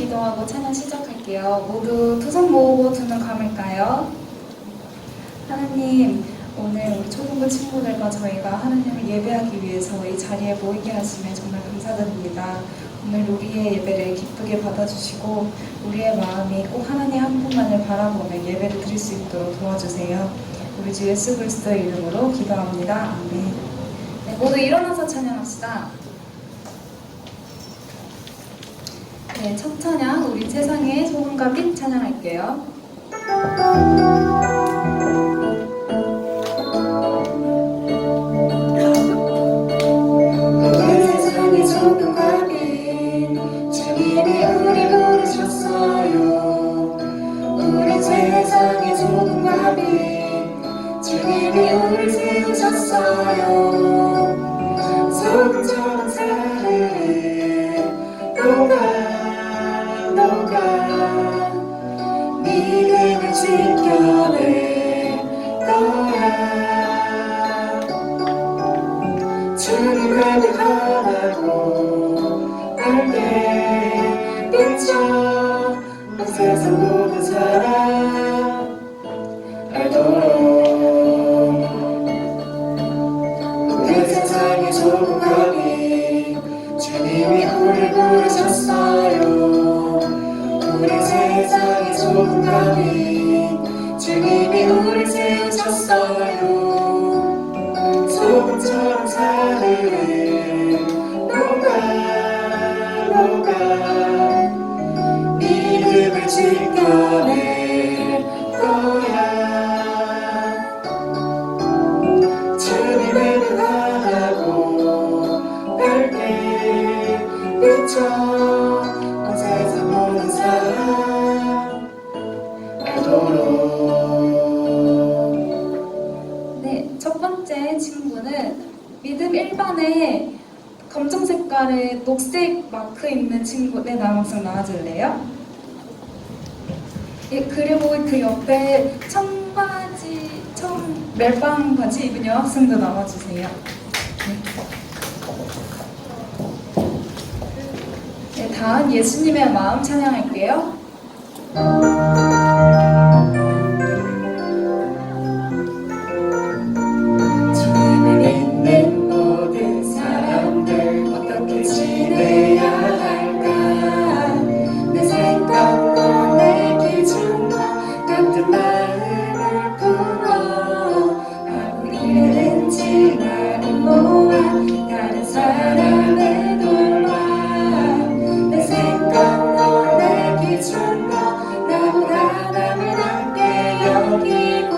기도하고 찬양 시작할게요. 모두 두 손 모으고 두 눈 감을까요? 하나님, 오늘 우리 초등부 친구들과 저희가 하나님을 예배하기 위해서 이 자리에 모이게 하시면 정말 감사드립니다. 오늘 우리의 예배를 기쁘게 받아주시고 우리의 마음이 꼭 하나님 한 분만을 바라보며 예배를 드릴 수 있도록 도와주세요. 우리 주 예수 그리스도의 이름으로 기도합니다. 아멘. 네, 모두 일어나서 찬양합시다. 네, 첫 찬양 우리 세상의 소금과 빛 찬양할게요. 우리 세상의 소금과 빛 주님이 우리 부르셨어요. 우리 세상의 소금과 빛 주님이 우리 세우셨어요. 소금처럼 사르르 녹아 믿음을 지켜낼 거야. 주님을 하나고 밝게 비춰 온 세상 모든 사람 알도록. 우리 세상의 소금과 빛 주님이 우리 부르셨어요. 우리 세상의 소금과 빛 주님이 우리 세우셨어요. 소금처럼 사르르 녹아 믿음을 지켜낼 거야. 주님을 향하고 밝게 비춰 온 세상 모든 사람 알도록. 네, 첫 번째 친구는 믿음 1반에 검정 색깔의 녹색 마크 있는 친구. 네, 남학생 나와줄래요? 예, 그리고 그 옆에 멜빵 바지 입은 여학생도 나와주세요. 네, 다음 예수님의 마음 찬양할게요. 주님을 믿는 모든 사람들 어떻게 지내야 할까. 내 생각과 내 기준과 같은 마음을 품어 아무리 이랬는지 나를 모아 다른 사람을 돌봐. 내 생각과 내 기준과 나보다 남을 낮게 여기고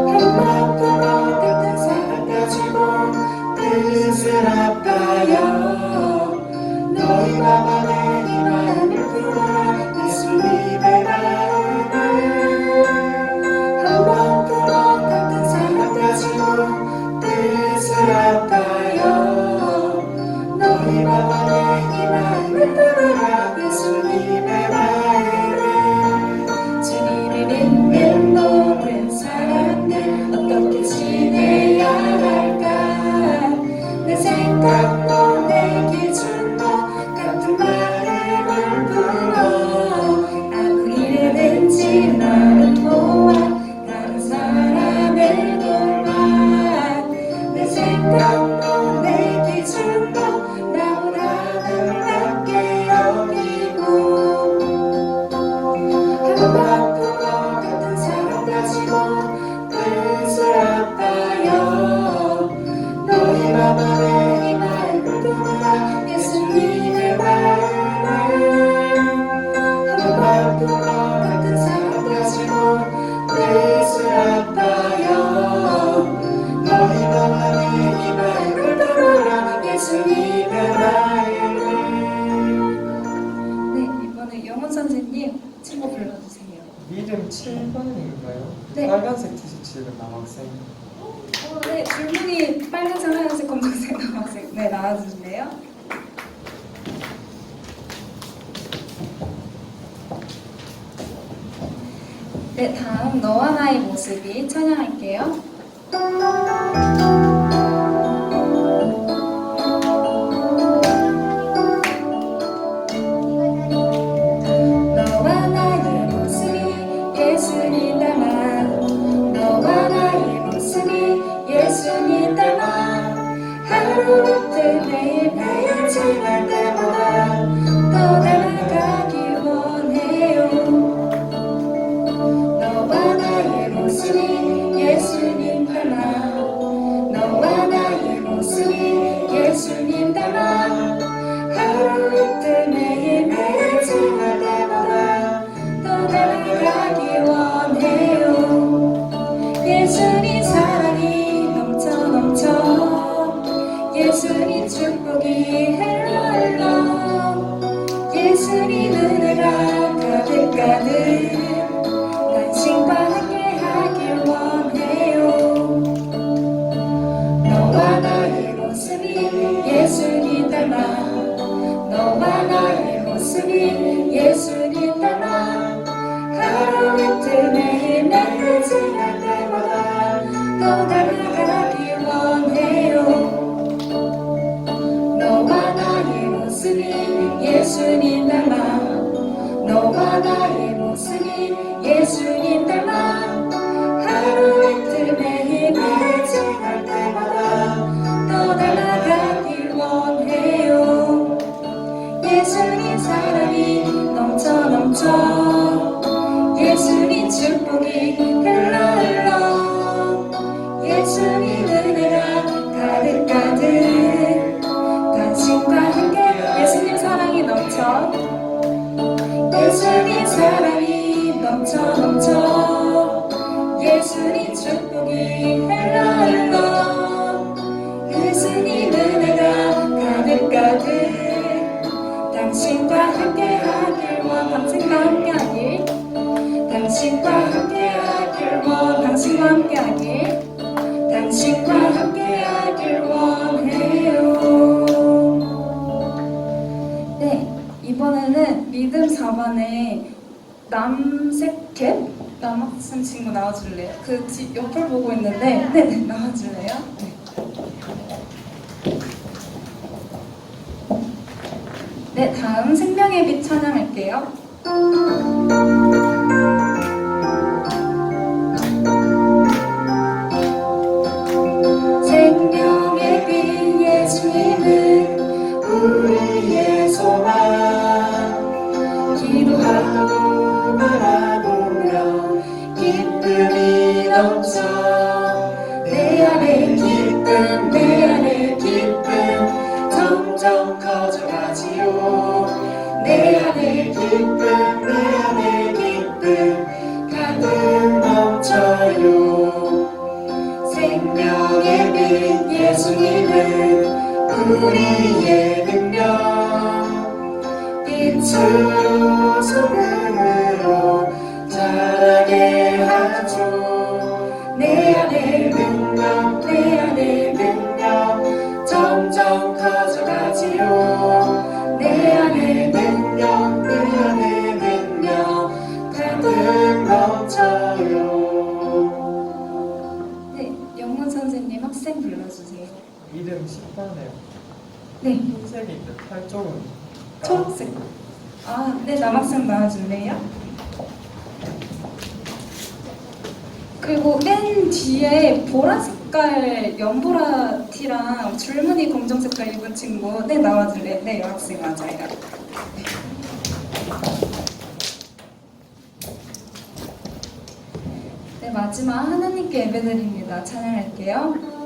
한번도 같은 사랑 가지고 뜻을 아파요. 너희 마음에 이 마음을 품어라. 예수님의 마음을 한번도 같은 사랑 가지고 뜻을 아파요. 너희 마음에 이 마음을 품어라. 예수님의 마음을. 주님을 믿는 모든 사람들 어떻게 지내야 할까. 내 생각도 내 기준도 같은 마음을 품어 아무 일에든지 나를 도와 다른 사람을 돌봐. 내 생각도 내 기준도 나보다 남을 낮게 여기고 한번도 같은 사랑 가지고 뜻을 아파요. 너희 마음에 이 마음을 품어라. 예수님의 마음을 한번도 같은 사랑 가지고 뜻을 아파요. 너희 마음에 이 마음을 품어라. 예수님의 마음을. 네, 이번에 영훈 선생님 친구 불러주세요. 믿음 7번인가요? 네. 빨간색 티셔츠 입은 남학생. 네, 줄무늬 빨간색, 하얀색, 검정색 남학생. 네, 나와주실래요? 네, 다음 너와 나의 모습이 찬양할게요. 매일매일 지날 때마다 더 닮아가기 원해요. 너와 나의 모습이 예수님 닮아 너와 나의 모습이 예수님 닮아 하루 이틀 매일매일 지날 때마다 더 닮아가기 원해요. 예수님 사랑이 넘쳐 예수님 축복이 흘러 예수님 은혜가 가득가득 당신과 함께하길 원해요. 너와 나의 모습이 예수님 닮아 너와 나의 모습이 예수님 닮아 하루 이틀 매일매일 지날 때마다 더 닮아가길 원해요. 너와 나의 모습이 예수님 닮아 너와 나의 모습이 예수님 닮아 하루 이틀 매일매일 지날 때마다 더 닮아가길 원해요. 예수님 사랑이 넘쳐 예수님 축복이 흘러 예수님 은혜가 가득가득 당신과 함께 예수님 사랑이 넘쳐 예수님 사랑이 넘쳐 예수님 축복이 흘러 예수님 은혜가 가득가득 당신과 함께하길 원 당신과 함께하길 당신과 함께하길 원 당신과 함께하길 당신과 함께하길 원해요. 네, 이번에는 리듬 4반의 남색캡 남학생 친구 나와줄래요? 그 옆을 보고 있는데 네네 나와줄래요? 네, 다음 생명의 빛 찬양할게요. 생명의 빛 예수님은 우리의 소망 기도하고 바라보며 기쁨이 넘쳐 내 안에 기쁨 내 안에 기쁨 점점 커져가지요. 내 안에 기쁨 내 안에 기쁨 가득 넘쳐요. 생명의 빛 예수님은 우리의 능력 빛으로 소금으로 자라게 하죠. 내 안에 능력 내 안에 능력 점점 커져가지요. 내 안에 능력 내 안에 능력 가득 넘쳐요. 네, 영문 선생님 학생 불러주세요. 이름 10번에요. 네, 흰색이 있는 팔 쪽은 초록색. 아, 네, 남학생 나와줄래요? 그리고 맨 뒤에 보라 색깔 연보라 티랑 줄무늬 검정 색깔 입은 친구 네 나와줄래요? 네, 여학생 맞아요. 네, 마지막 하나님께 예배드립니다. 찬양할게요.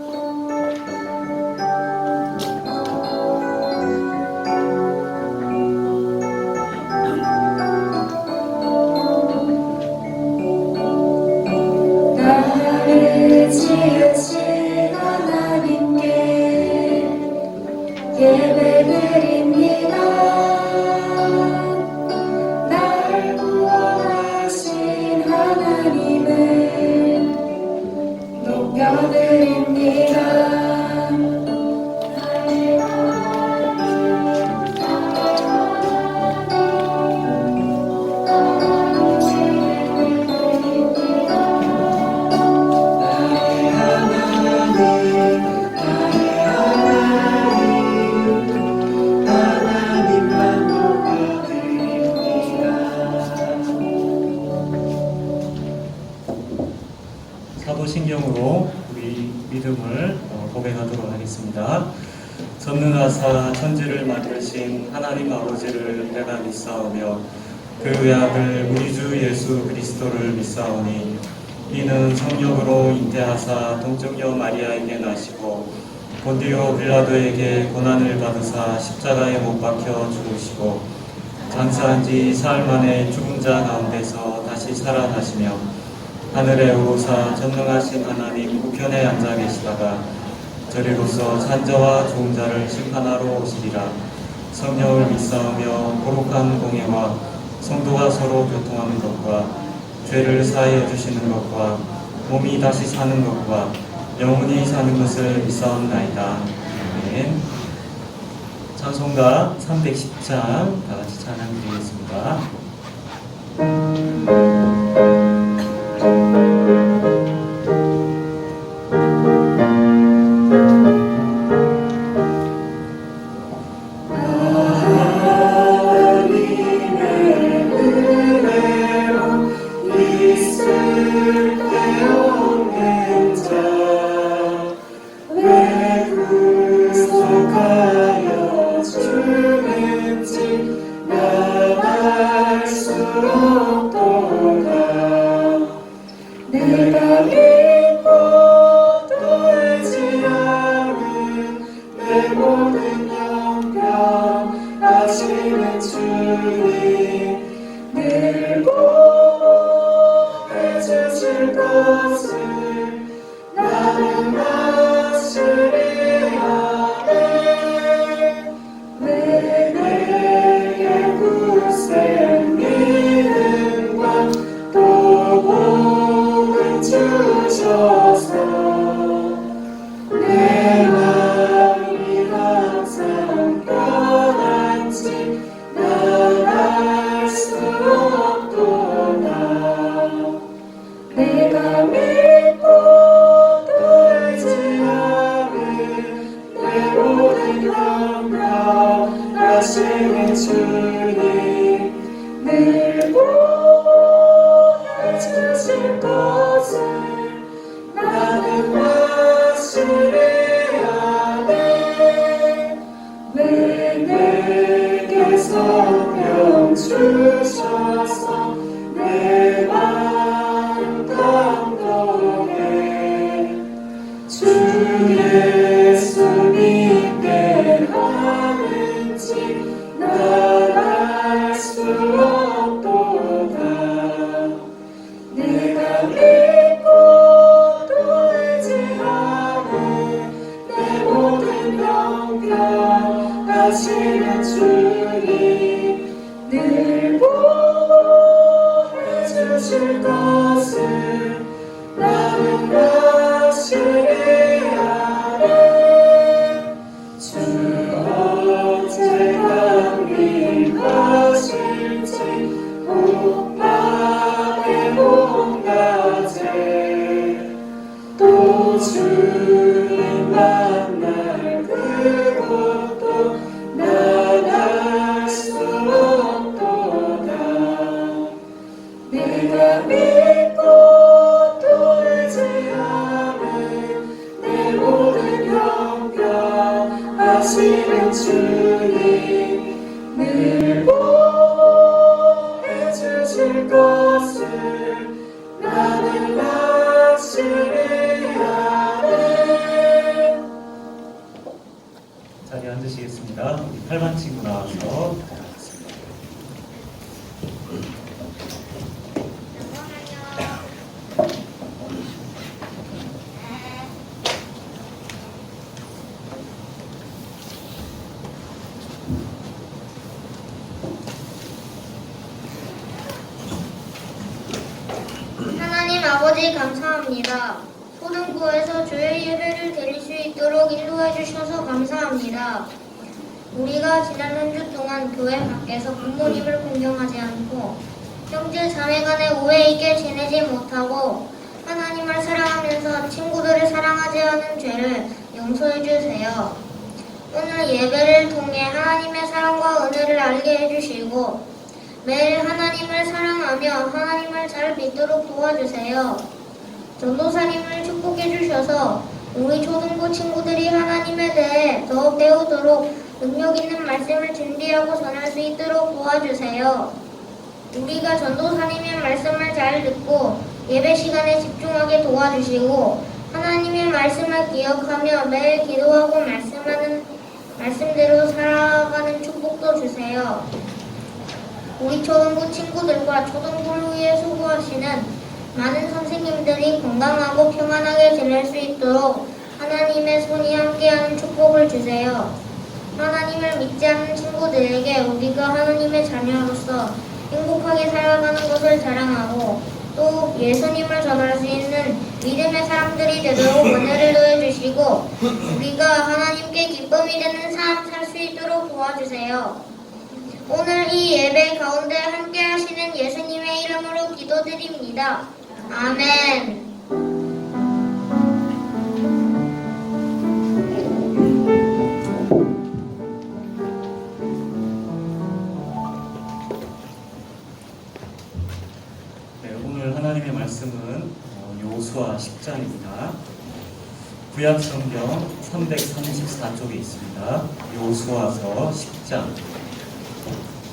나를 지으신 하나님께 예배드립니다. 나를 구원하신 하나님을 높여드립니다. 사도신경으로 우리 믿음을 고백하도록 하겠습니다. 전능하사 천지를 만드신 하나님 아버지를 내가 믿사오며 그 외아들 우리 주 예수 그리스도를 믿사오니 이는 성령으로 잉태하사 동정녀 마리아에게 나시고 본디오 빌라도에게 고난을 받으사 십자가에 못 박혀 죽으시고 장사한 지 사흘 만에 죽은 자 가운데서 다시 살아나시며 하늘에 오르사 전능하신 하나님 우편에 앉아 계시다가 저리로서 산자와 좋은 자를 심판하러 오시리라. 성령을 믿사오며 거룩한 공예와 성도가 서로 교통하는 것과 죄를 사하여 주시는 것과 몸이 다시 사는 것과 영원히 사는 것을 믿사옵나이다. 아멘. 찬송가 310장 다 같이 찬양 드리겠습니다. 자리에 앉으시겠습니다. 우리 8반 친구 나와서 하나님 아버지 감사합니다. 초등부에서 주일 예배를 드릴 수 있도록 인도해 주셔서 감사합니다. 우리가 지난 한 주 동안 교회 밖에서 부모님을 공경하지 않고 형제 자매 간의 오해 있게 지내지 못하고 하나님을 사랑하면서 친구들을 사랑하지 않은 죄를 용서해 주세요. 오늘 예배를 통해 하나님의 사랑과 은혜를 알게 해주시고 매일 하나님을 사랑하며 하나님을 잘 믿도록 도와주세요. 전도사님을 축복해 주셔서 우리 초등부 친구들이 하나님에 대해 위해 더 배우도록 능력 있는 말씀을 준비하고 전할 수 있도록 도와주세요. 우리가 전도사님의 말씀을 잘 듣고 예배 시간에 집중하게 도와주시고 하나님의 말씀을 기억하며 매일 기도하고 말씀대로 살아가는 축복도 주세요. 우리 초등부 친구들과 초등부를 위해 수고하시는 많은 선생님들이 건강하고 평안하게 지낼 수 있도록 하나님의 손이 함께하는 축복을 주세요. 하나님을 믿지 않는 친구들에게 우리가 하나님의 자녀로서 행복하게 살아가는 것을 자랑하고 또 예수님을 전할 수 있는 믿음의 사람들이 되도록 은혜를 더해주시고 우리가 하나님께 기쁨이 되는 삶 살 수 있도록 도와주세요. 오늘 이 예배 가운데 함께 하시는 예수님의 이름으로 기도드립니다. 아멘. 네, 오늘 하나님의 말씀은 여호수아 10장입니다. 구약 성경 334쪽에 있습니다. 여호수아서 10장.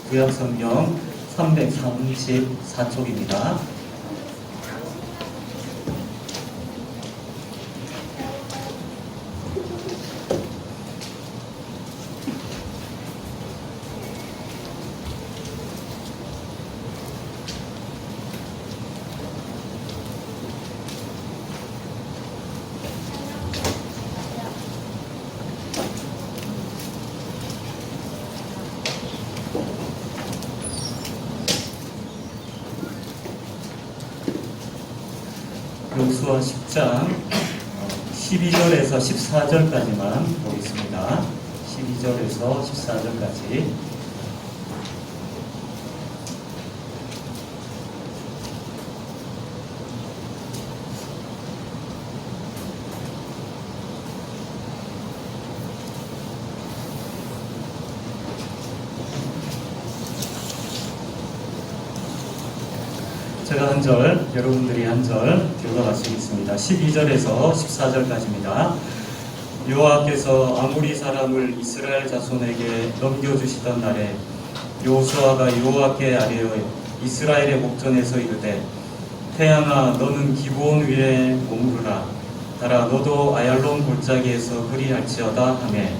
구약 성경 334쪽입니다. 여호수아 10장 12절에서 14절까지만 보겠습니다. 12절에서 14절까지. 제가 한 절, 여러분들이 한 절 읽어가시겠습니다. 12절에서 14절까지입니다. 여호와께서 아모리 사람을 이스라엘 자손에게 넘겨주시던 날에 여호수아가 여호와께 아뢰어 이스라엘의 목전에서 이르되 태양아 너는 기브온 위에 머무르라 달아 너도 아얄론 골짜기에서 그리할지어다 하매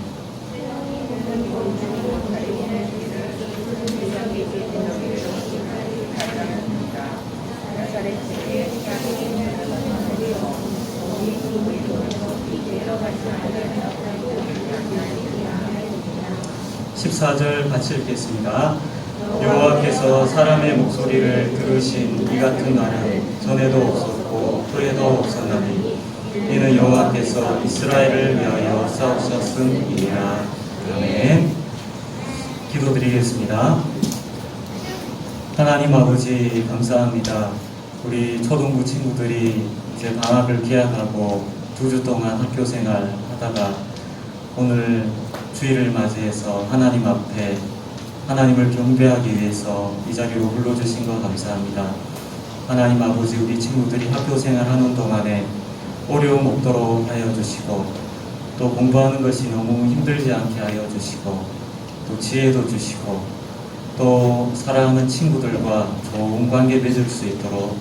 14절 같이 읽겠습니다. 여호와께서 사람의 목소리를 들으신 이 같은 날은 전에도 없었고 후에도 없었나니 이는 여호와께서 이스라엘을 위하여 싸우셨음이니라. 아멘. 기도드리겠습니다. 하나님 아버지 감사합니다. 우리 초등부 친구들이 이제 방학을 기약하고 2주 동안 학교 생활 하다가 오늘 주일을 맞이해서 하나님 앞에 하나님을 경배하기 위해서 이 자리로 불러주신 것 감사합니다. 하나님 아버지 우리 친구들이 학교 생활하는 동안에 어려움 없도록 하여 주시고 또 공부하는 것이 너무 힘들지 않게 하여 주시고 또 지혜도 주시고 또 사랑하는 친구들과 좋은 관계 맺을 수 있도록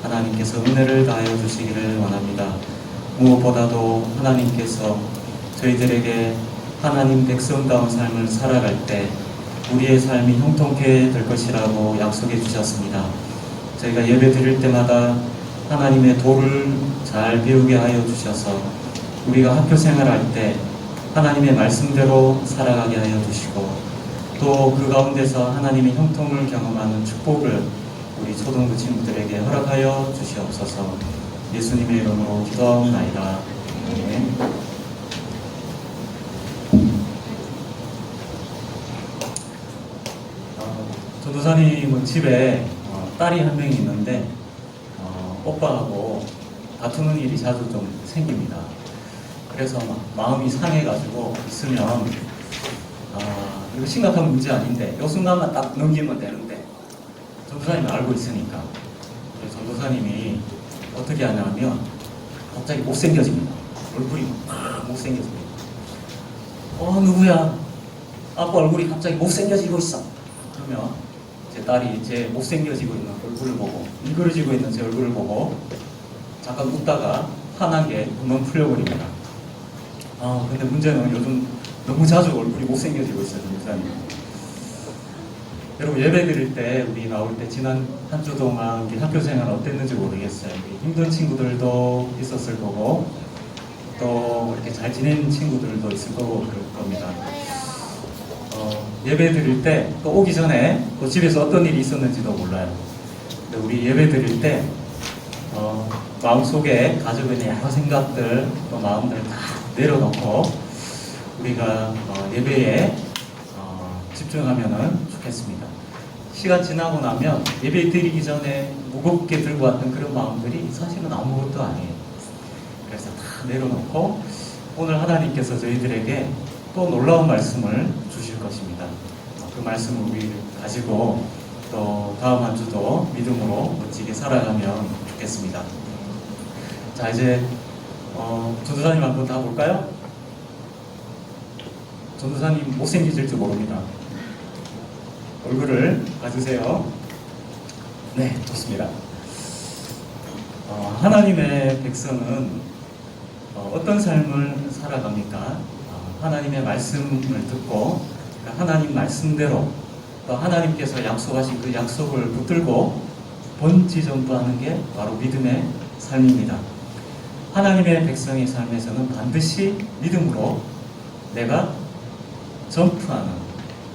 하나님께서 은혜를 다하여 주시기를 원합니다. 무엇보다도 하나님께서 저희들에게 하나님 백성다운 삶을 살아갈 때 우리의 삶이 형통케 될 것이라고 약속해 주셨습니다. 저희가 예배 드릴 때마다 하나님의 도를 잘 배우게 하여 주셔서 우리가 학교 생활할 때 하나님의 말씀대로 살아가게 하여 주시고 또 그 가운데서 하나님의 형통을 경험하는 축복을 우리 초등부 친구들에게 허락하여 주시옵소서. 예수님의 이름으로 기도하옵나이다. 아멘. 전도사님은 집에 딸이 한 명이 있는데 오빠하고 다투는 일이 자주 좀 생깁니다. 그래서 마음이 상해가지고 있으면 이거 심각한 문제 아닌데 요 순간만 딱 넘기면 되는데 전도사님이 알고 있으니까 전도사님이 어떻게 하냐면 갑자기 못생겨집니다. 얼굴이 막 못생겨집니다. 누구야? 아빠 얼굴이 갑자기 못생겨지고 있어. 그러면 제 딸이 제 못생겨지고 있는 얼굴을 보고, 일그러지고 있는 제 얼굴을 보고 잠깐 웃다가 환하게 금방 풀려버립니다. 근데 문제는 요즘 너무 자주 얼굴이 못생겨지고 있어요, 목사님. 여러분, 예배 드릴 때 우리 나올 때 지난 한 주 동안 우리 학교 생활 어땠는지 모르겠어요. 힘든 친구들도 있었을 거고 또 이렇게 잘 지내는 친구들도 있을 거고 그럴 겁니다. 예배 드릴 때 또 오기 전에 또 집에서 어떤 일이 있었는지도 몰라요. 근데 우리 예배 드릴 때 마음속에 가지고 있는 여러 생각들 또 마음들 다 내려놓고 우리가 예배에 집중하면 좋겠습니다. 시간 지나고 나면 예배 드리기 전에 무겁게 들고 왔던 그런 마음들이 사실은 아무것도 아니에요. 그래서 다 내려놓고 오늘 하나님께서 저희들에게 또 놀라운 말씀을 주실 것입니다. 그 말씀을 우리 가지고 또 다음 한 주도 믿음으로 멋지게 살아가면 좋겠습니다. 자, 이제 전도사님 한번 다 볼까요? 전도사님 못생기실지 모릅니다. 얼굴을 봐주세요. 네, 좋습니다. 하나님의 백성은 어떤 삶을 살아갑니까? 하나님의 말씀을 듣고 하나님 말씀대로 또 하나님께서 약속하신 그 약속을 붙들고 번지점프하는 게 바로 믿음의 삶입니다. 하나님의 백성의 삶에서는 반드시 믿음으로 내가 점프하는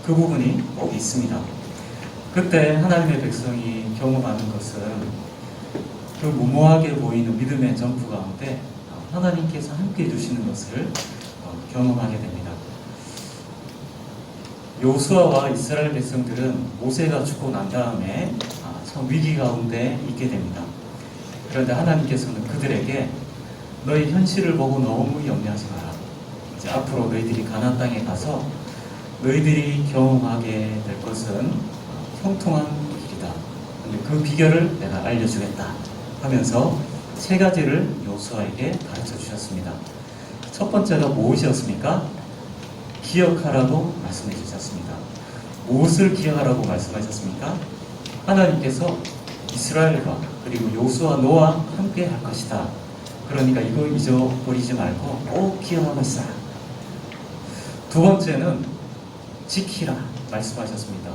그 부분이 꼭 있습니다. 그때 하나님의 백성이 경험하는 것은 그 무모하게 보이는 믿음의 점프 가운데 하나님께서 함께 해주시는 것을 경험하게 됩니다. 여호수아와 이스라엘 백성들은 모세가 죽고 난 다음에 참 위기 가운데 있게 됩니다. 그런데 하나님께서는 그들에게 너희 현실을 보고 너무 염려하지 마라. 이제 앞으로 너희들이 가나안 땅에 가서 너희들이 경험하게 될 것은 형통한 길이다. 근데 그 비결을 내가 알려주겠다 하면서 세 가지를 여호수아에게 가르쳐 주셨습니다. 첫 번째가 무엇이었습니까? 기억하라고 말씀해 주셨습니다. 무엇을 기억하라고 말씀하셨습니까? 하나님께서 이스라엘과 그리고 여호수아 너와 함께 할 것이다. 그러니까 이거 잊어버리지 말고 꼭 기억하고 있어라. 두 번째는 지키라 말씀하셨습니다.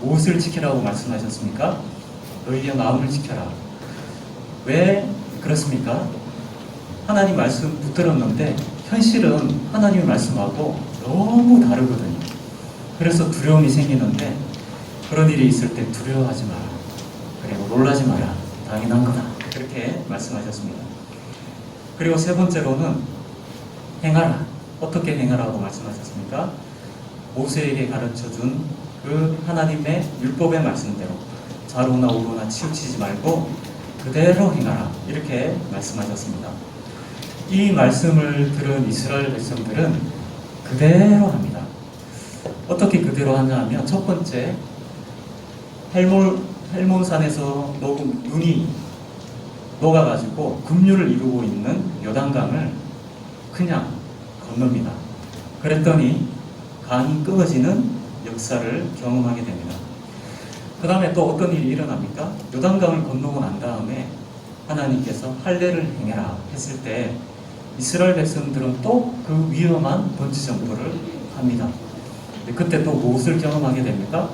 무엇을 지키라고 말씀하셨습니까? 너희의 마음을 지켜라. 왜 그렇습니까? 하나님 말씀 붙들었는데 현실은 하나님의 말씀하고 너무 다르거든요. 그래서 두려움이 생기는데 그런 일이 있을 때 두려워하지 마라. 그리고 놀라지 마라. 당연한 거다. 그렇게 말씀하셨습니다. 그리고 세 번째로는 행하라. 어떻게 행하라고 말씀하셨습니까? 모세에게 가르쳐준 그 하나님의 율법의 말씀대로 좌로나 우로나 치우치지 말고 그대로 행하라. 이렇게 말씀하셨습니다. 이 말씀을 들은 이스라엘 백성들은 그대로 합니다. 어떻게 그대로 하냐 하면 첫 번째 헬몬산에서 눈이 녹아가지고 급류를 이루고 있는 요단강을 그냥 건넙니다. 그랬더니 강이 끊어지는 역사를 경험하게 됩니다. 그 다음에 또 어떤 일이 일어납니까? 요단강을 건너고 난 다음에 하나님께서 할례를 행해라 했을 때 이스라엘 백성들은 또 그 위험한 번지 점프를 합니다. 그때 또 무엇을 경험하게 됩니까?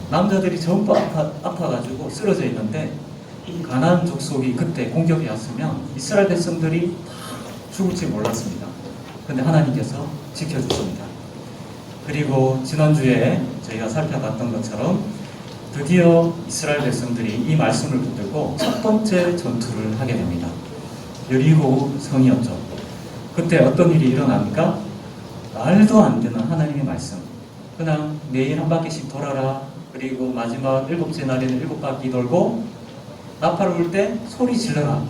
남자들이 전부 아파가지고 쓰러져 있는데 가나안 족속이 그때 공격이 왔으면 이스라엘 백성들이 다 죽을지 몰랐습니다. 그런데 하나님께서 지켜주십니다. 그리고 지난주에 저희가 살펴봤던 것처럼 드디어 이스라엘 백성들이 이 말씀을 붙들고 첫 번째 전투를 하게 됩니다. 여리고 성이었죠. 그때 어떤 일이 일어납니까? 말도 안 되는 하나님의 말씀. 그냥 매일 한 바퀴씩 돌아라. 그리고 마지막 7째 날에는 7바퀴 돌고 나팔을 불 때 소리 질러라.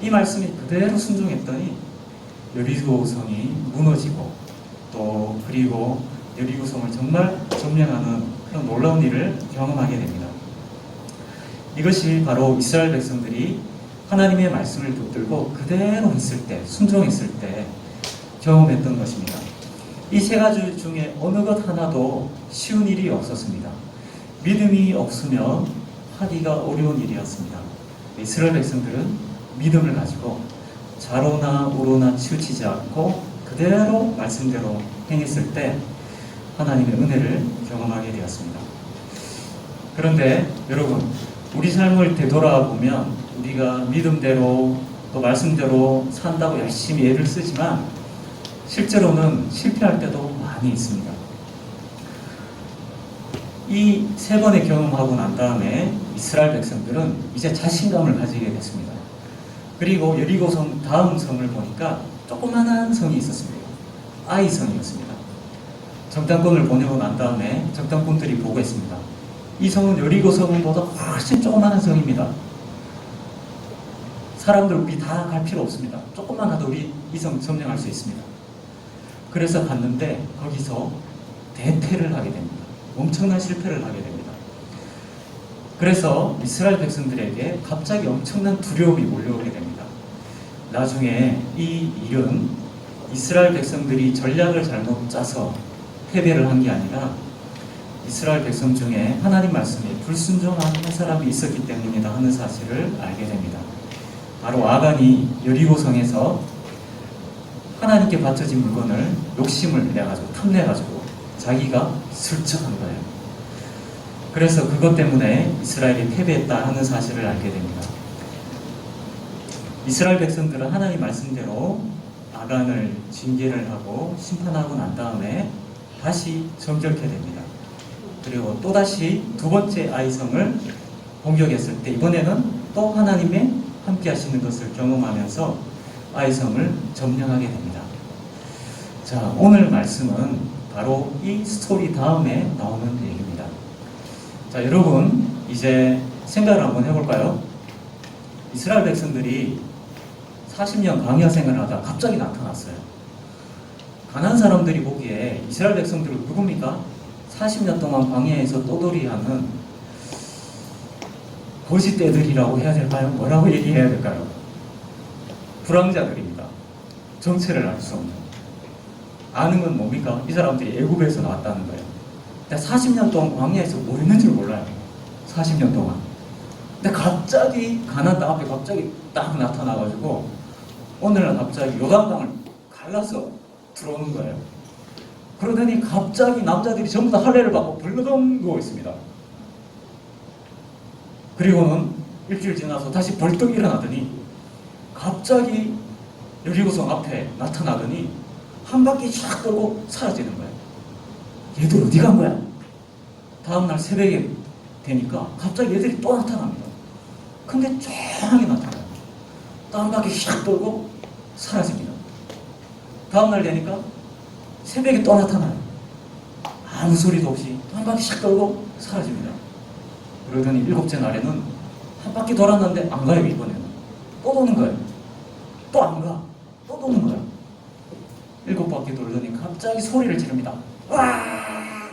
이 말씀이 그대로 순종했더니 여리고 성이 무너지고 또 그리고 여리고 성을 정말 점령하는 그런 놀라운 일을 경험하게 됩니다. 이것이 바로 이스라엘 백성들이 하나님의 말씀을 붙들고 그대로 했을 때, 순종했을 때 경험했던 것입니다. 이 세 가지 중에 어느 것 하나도 쉬운 일이 없었습니다. 믿음이 없으면 하기가 어려운 일이었습니다. 이스라엘 백성들은 믿음을 가지고 좌로나 우로나 치우치지 않고 그대로 말씀대로 행했을 때 하나님의 은혜를 경험하게 되었습니다. 그런데 여러분, 우리 삶을 되돌아보면 우리가 믿음대로 또 말씀대로 산다고 열심히 애를 쓰지만 실제로는 실패할 때도 많이 있습니다. 이 세 번의 경험하고 난 다음에 이스라엘 백성들은 이제 자신감을 가지게 됐습니다. 그리고 여리고성 다음 성을 보니까 조그만한 성이 있었습니다. 아이 성이었습니다. 정탐꾼을 보내고 난 다음에 정탐꾼들이 보고했습니다. 이 성은 여리고 성보다 훨씬 조그만한 성입니다. 사람들 우리 다 갈 필요 없습니다. 조금만 가도 우리 이 성 점령할 수 있습니다. 그래서 갔는데 거기서 대패를 하게 됩니다. 엄청난 실패를 하게 됩니다. 그래서 이스라엘 백성들에게 갑자기 엄청난 두려움이 몰려오게 됩니다. 나중에 이 일은 이스라엘 백성들이 전략을 잘못 짜서 패배를 한 게 아니라 이스라엘 백성 중에 하나님 말씀에 불순종한 한 사람이 있었기 때문이다 하는 사실을 알게 됩니다. 바로 아간이 여리고성에서 하나님께 바쳐진 물건을 욕심을 내가지고 탐내가지고 자기가 슬쩍한 거예요. 그래서 그것 때문에 이스라엘이 패배했다 하는 사실을 알게 됩니다. 이스라엘 백성들은 하나님 말씀대로 아간을 징계를 하고 심판하고 난 다음에 다시 정결케 됩니다. 그리고 또다시 두 번째 아이성을 공격했을 때 이번에는 또 하나님의 함께 하시는 것을 경험하면서 아이성을 점령하게 됩니다. 자, 오늘 말씀은 바로 이 스토리 다음에 나오는 얘기입니다. 자, 여러분 이제 생각을 한번 해볼까요? 이스라엘 백성들이 40년 광야 생활을 하다 갑자기 나타났어요. 가나안 사람들이 보기에 이스라엘 백성들은 누굽니까? 40년 동안 광야에서 떠돌이하는 거짓대들이라고 해야 될까요? 뭐라고 얘기해야 될까요? 불황자들입니다. 정체를 알 수 없는. 아는 건 뭡니까? 이 사람들이 애굽에서 나왔다는 거예요. 근데 40년 동안 광야에서 뭐 했는지 몰라요. 40년 동안. 근데 갑자기 가나안 땅 앞에 갑자기 딱 나타나가지고 오늘은 갑자기 요단강을 갈라서 들어오는 거예요. 그러더니 갑자기 남자들이 전부 다 할례를 받고 벌렁 누워 있습니다. 그리고는 일주일 지나서 다시 벌떡 일어나더니 갑자기 여리고성 앞에 나타나더니 한 바퀴 쫙 돌고 사라지는 거예요. 얘들 어디 간 거야? 다음날 새벽에 되니까 갑자기 얘들이 또 나타납니다. 근데 조용히 나타나요. 또 한 바퀴 쫙 돌고 사라집니다. 다음날 되니까 새벽에 또 나타나요. 아무 소리도 없이 또 한 바퀴 쫙 돌고 사라집니다. 그러더니 일곱째 날에는 한 바퀴 돌았는데 안 가요. 이번에는 또 도는 거예요. 또 안 가. 또 도는 거예요. 7바퀴 돌더니 갑자기 소리를 지릅니다. 와!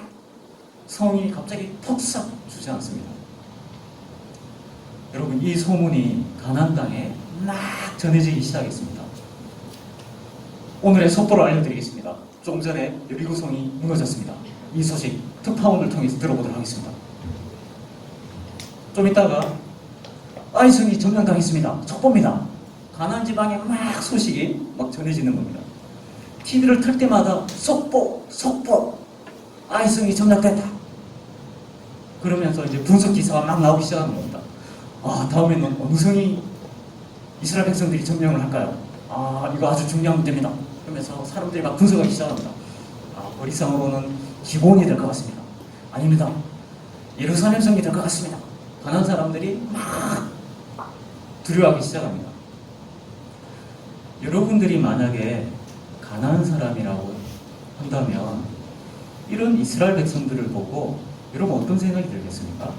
성이 갑자기 폭삭 주저앉습니다. 여러분, 이 소문이 가나안 땅에 막 전해지기 시작했습니다. 오늘의 속보를 알려드리겠습니다. 좀 전에 여리고성이 무너졌습니다. 이 소식 특파원을 통해서 들어보도록 하겠습니다. 좀 있다가 아이성이 점령당했습니다. 촉보입니다. 가나안 지방에 막 소식이 막 전해지는 겁니다. TV를 틀 때마다 속보, 속보, 아이성이 점령됐다. 그러면서 이제 분석 기사가 막 나오기 시작하는 겁니다. 아, 다음에는 어느 성이 이스라엘 백성들이 점령을 할까요? 아, 이거 아주 중요한 문제입니다. 그러면서 사람들이 막 분석하기 시작합니다. 아, 머리상으로는 기본이 될 것 같습니다. 아닙니다. 예루살렘 성이 될 것 같습니다. 가나안 사람들이 막 두려워하기 시작합니다. 여러분들이 만약에 가나안 사람이라고 한다면 이런 이스라엘 백성들을 보고 여러분 어떤 생각이 들겠습니까?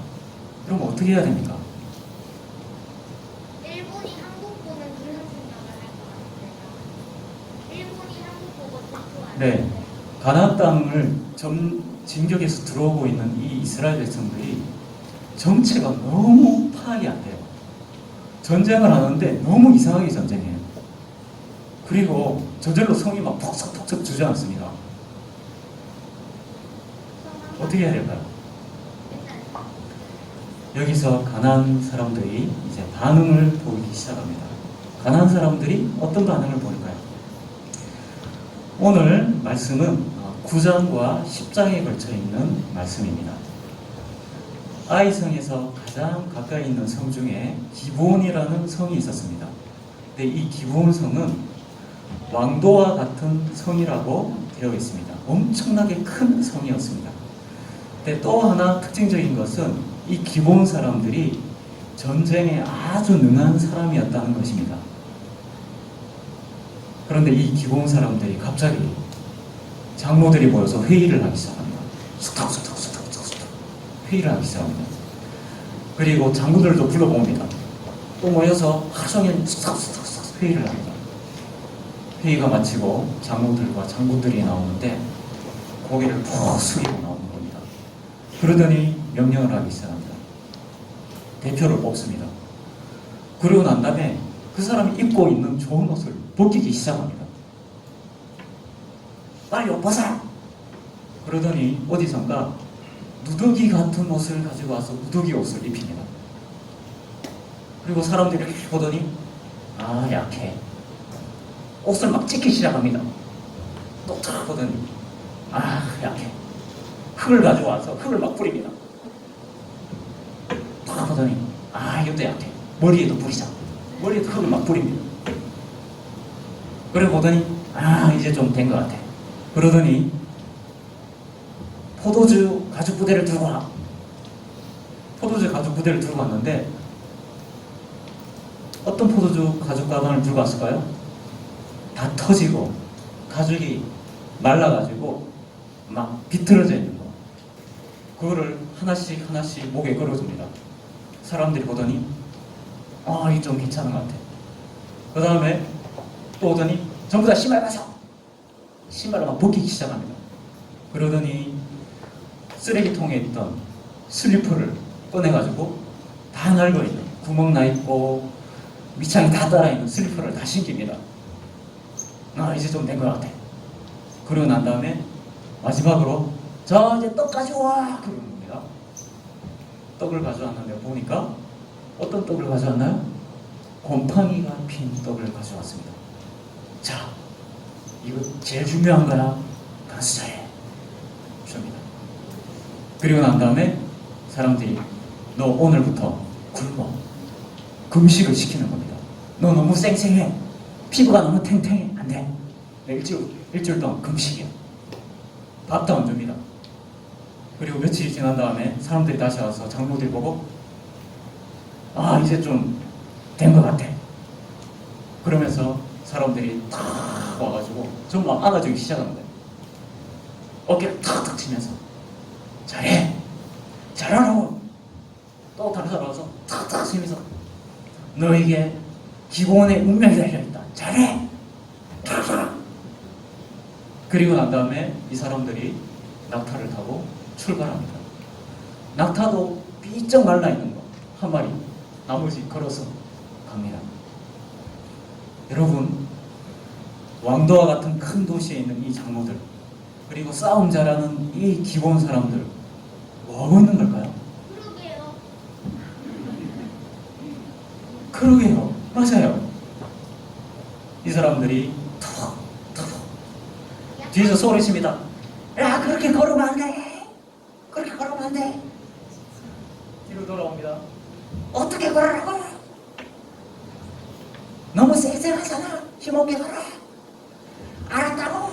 여러분 어떻게 해야 됩니까? 일본이 한국 보는 그런 생각을 할 것 같아요. 일본이 한국 보고 독도하는. 네, 가나안 땅을 진격해서 들어오고 있는 이 이스라엘 백성들이 정체가 너무 파악이 안 돼요. 전쟁을 하는데 너무 이상하게 전쟁해요. 그리고 저절로 성이 막 퍽석퍽석 주저앉습니다. 어떻게 해야 될까요? 여기서 가난한 사람들이 이제 반응을 보이기 시작합니다. 가난한 사람들이 어떤 반응을 보일까요? 오늘 말씀은 9장과 10장에 걸쳐 있는 말씀입니다. 아이성에서 가장 가까이 있는 성 중에 기브온이라는 성이 있었습니다. 근데 이 기브온 성은 왕도와 같은 성이라고 되어 있습니다. 엄청나게 큰 성이었습니다. 근데 또 하나 특징적인 것은 이 기브온 사람들이 전쟁에 아주 능한 사람이었다는 것입니다. 그런데 이 기브온 사람들이 갑자기 장로들이 모여서 회의를 하기 시작합니다. 숙탁 회의를 하기 시작합니다. 그리고 장로들도 불러봅니다. 또 모여서 하루 종일 숙탁 회의를 합니다. 회의가 마치고 장로들과 장군들이 나오는데 고개를 푹 숙이고 나오는 겁니다. 그러더니 명령을 하기 시작합니다. 대표를 뽑습니다. 그러고 난 다음에 그 사람이 입고 있는 좋은 옷을 벗기기 시작합니다. 빨리 옷 벗어라! 그러더니 어디선가 누더기 같은 옷을 가지고 와서 누더기 옷을 입힙니다. 그리고 사람들이 이렇게 보더니 아 약해. 옷을 막 찢기 시작합니다. 또 탁 보더니 아 약해. 흙을 가져와서 흙을 막 뿌립니다. 탁 보더니 아 이것도 약해. 머리에도 뿌리자. 머리에도 흙을 막 뿌립니다. 그래 보더니 아 이제 좀 된 것 같아. 그러더니 포도주 가죽 부대를 들고 와. 포도주 가죽 부대를 들고 왔는데 어떤 포도주 가죽 가방을 들고 왔을까요? 다 터지고 가죽이 말라가지고 막 비틀어져 있는 거. 그거를 하나씩 하나씩 목에 걸어줍니다. 사람들이 보더니 아 이게 좀 괜찮은 것 같아. 그 다음에 또 오더니 전부 다 신발 벗어. 신발을 막 벗기기 시작합니다. 그러더니 쓰레기통에 있던 슬리퍼를 꺼내가지고 다 낡아있는 구멍 나있고 밑창이 다 달아있는 슬리퍼를 다 신깁니다. 아 이제 좀 된 것 같아. 그러고 난 다음에 마지막으로 자 이제 떡 가져와 그러는 겁니다. 떡을 가져왔는데 보니까 어떤 떡을 가져왔나요? 곰팡이가 핀 떡을 가져왔습니다. 자 이거 제일 중요한 거라 가서 잘해 줍니다. 그리고 난 다음에 사람들이 너 오늘부터 굶어 금식을 시키는 겁니다. 너 너무 쌩쌩해. 피부가 너무 탱탱해. 안 돼. 일주일 동안 금식이야. 밥도 안 줍니다. 그리고 며칠이 지난 다음에 사람들이 다시 와서 장로들 보고 아 이제 좀 된 것 같아. 그러면서 사람들이 탁 와가지고 전부 막 안아주기 시작합니다. 어깨를 탁탁 치면서 잘해. 잘하라고. 또 다른 사람 와서 탁탁 치면서 너에게 기본의 운명이 달려있다. 잘해. 탁탁. 그리고 난 다음에 이 사람들이 낙타를 타고 출발합니다. 낙타도 삐쩍 말라있는 거 한 마리 나머지 걸어서 갑니다. 여러분 왕도와 같은 큰 도시에 있는 이 장로들 그리고 싸움 잘하는 이 기본 사람들 뭐 하고 있는 걸까요? 그러게요. 맞아요. 이 사람들이 툭툭 뒤에서 소리칩니다. 야 그렇게 걸으면 안 돼. 그렇게 걸으면 안 돼. 뒤로 돌아옵니다. 어떻게 걸으라고? 너무 쌩쌩하잖아. 힘없게 걸어. 알았다고.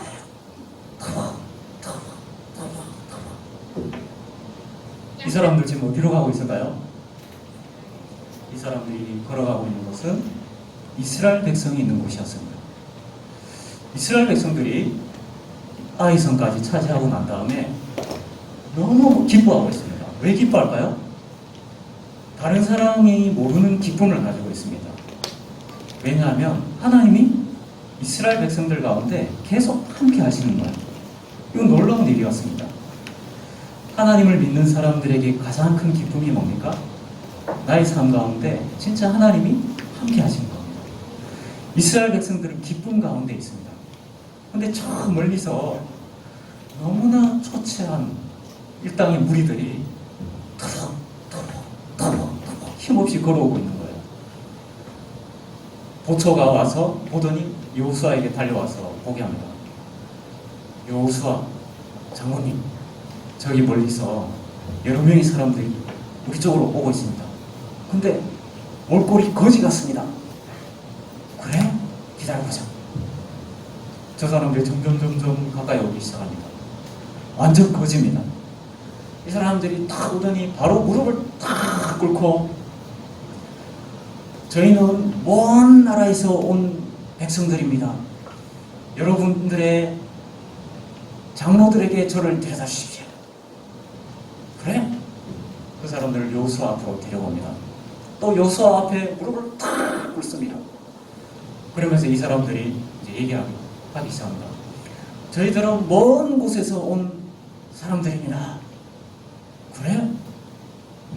이 사람들 지금 어디로 가고 있을까요? 이 사람들이 걸어가고 있는 곳은 이스라엘 백성이 있는 곳이었습니다. 이스라엘 백성들이 아이성까지 차지하고 난 다음에 너무 기뻐하고 있습니다. 왜 기뻐할까요? 다른 사람이 모르는 기쁨을 가지고 있습니다. 왜냐하면 하나님이 이스라엘 백성들 가운데 계속 함께 하시는 거예요. 이건 놀라운 일이었습니다. 하나님을 믿는 사람들에게 가장 큰 기쁨이 뭡니까? 나의 삶 가운데 진짜 하나님이 함께 하시는 겁니다. 이스라엘 백성들은 기쁨 가운데 있습니다. 근데 저 멀리서 너무나 초췌한 일당의 무리들이 터벅 힘없이 걸어오고 있는 거예요. 보초가 와서 보더니 여호수아에게 달려와서 보게 합니다. 여호수아 장로님, 저기 멀리서 여러 명의 사람들이 우리 쪽으로 오고 있습니다. 근데 mol꼴이 거지 같습니다. 그래? 기다려보자. 저 사람들이 점점 가까이 오기 시작합니다. 완전 거지입니다. 이 사람들이 딱 오더니 바로 무릎을 딱 꿇고, 저희는 먼 나라에서 온 백성들입니다. 여러분들의 장로들에게 저를 데려다 주십시오. 그래? 그 사람들을 여호수아 앞으로 데려옵니다. 또 여호수아 앞에 무릎을 탁 꿇습니다. 그러면서 이 사람들이 이제 얘기하기 시작합니다. 저희들은 먼 곳에서 온 사람들입니다. 그래?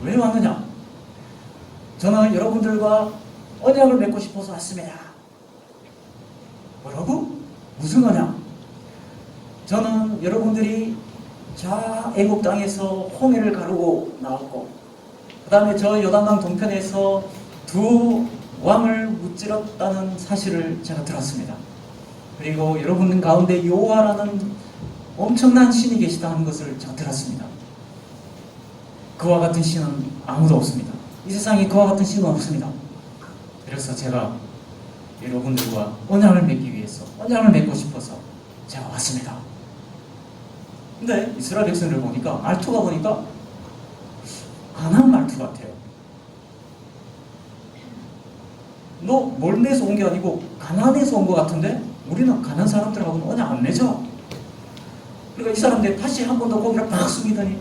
왜 왔느냐? 저는 여러분들과 언약을 맺고 싶어서 왔습니다. 뭐라고? 무슨 언약? 저는 여러분들이 자 애국 땅에서 홍해를 가르고 나왔고, 그 다음에 저 요단강 동편에서 두 왕을 무찌렀다는 사실을 제가 들었습니다. 그리고 여러분 가운데 여호와라는 엄청난 신이 계시다는 것을 제가 들었습니다. 그와 같은 신은 아무도 없습니다. 이 세상에 그와 같은 신은 없습니다. 그래서 제가 여러분들과 언약을 맺기 위해서, 언약을 맺고 싶어서 제가 왔습니다. 근데 이스라엘 백성을 보니까, 말투가 보니까 가나안 말투 같아요. 너 멀리에서 온 게 아니고 가나안에서 온 것 같은데 우리는 가나안 사람들하고는 언약 안 맺어. 그러니까 이 사람들이 다시 한 번 더 고개를 팍 숙이더니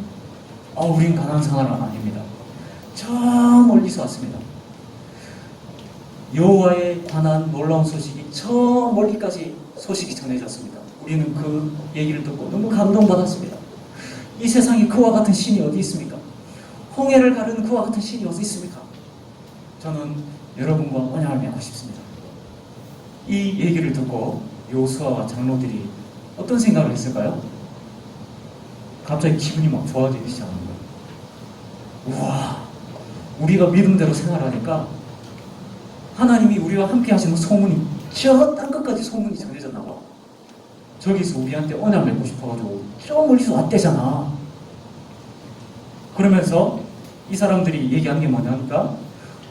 우린 가나안 사람 아닙니다. 저 멀리서 왔습니다. 여호와에 관한 놀라운 소식이 저 멀리까지 소식이 전해졌습니다. 우리는 그 얘기를 듣고 너무 감동받았습니다. 이 세상에 그와 같은 신이 어디 있습니까? 홍해를 가르는 그와 같은 신이 어디 있습니까? 저는 여러분과 언약을 맺고 싶습니다. 이 얘기를 듣고 여호수아와 장로들이 어떤 생각을 했을까요? 갑자기 기분이 막 좋아지기 시작하는 거예요. 우와, 우리가 믿음대로 생활하니까 하나님이 우리와 함께 하시는 소문이 저 땅끝까지 소문이 전해졌나 봐. 저기서 우리한테 언약 맺고 싶어가지고 저 멀리서 왔대잖아. 그러면서 이 사람들이 얘기하는 게 뭐냐니까,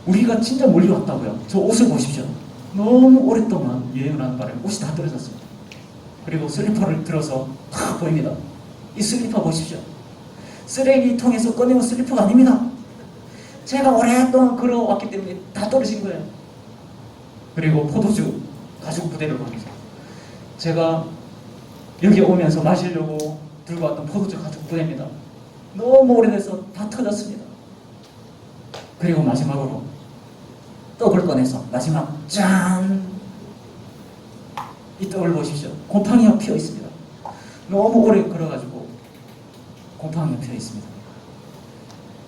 우리가 진짜 멀리 왔다고요. 저 옷을 보십시오. 너무 오랫동안 여행을 하는 바람에 옷이 다 떨어졌습니다. 그리고 슬리퍼를 들어서 탁 보입니다. 이 슬리퍼 보십시오. 쓰레기통에서 꺼내온 슬리퍼가 아닙니다. 제가 오랫동안 걸어왔기 때문에 다 떨어진 거예요. 그리고 포도주 가죽 부대를 보면서, 제가 여기 오면서 마시려고 들고 왔던 포도주 가죽 부대입니다. 너무 오래돼서 다 터졌습니다. 그리고 마지막으로 떡을 꺼내서 마지막 짠! 이 떡을 보십시오. 곰팡이가 피어 있습니다. 너무 오래 걸어가지고 곰팡이가 피어 있습니다.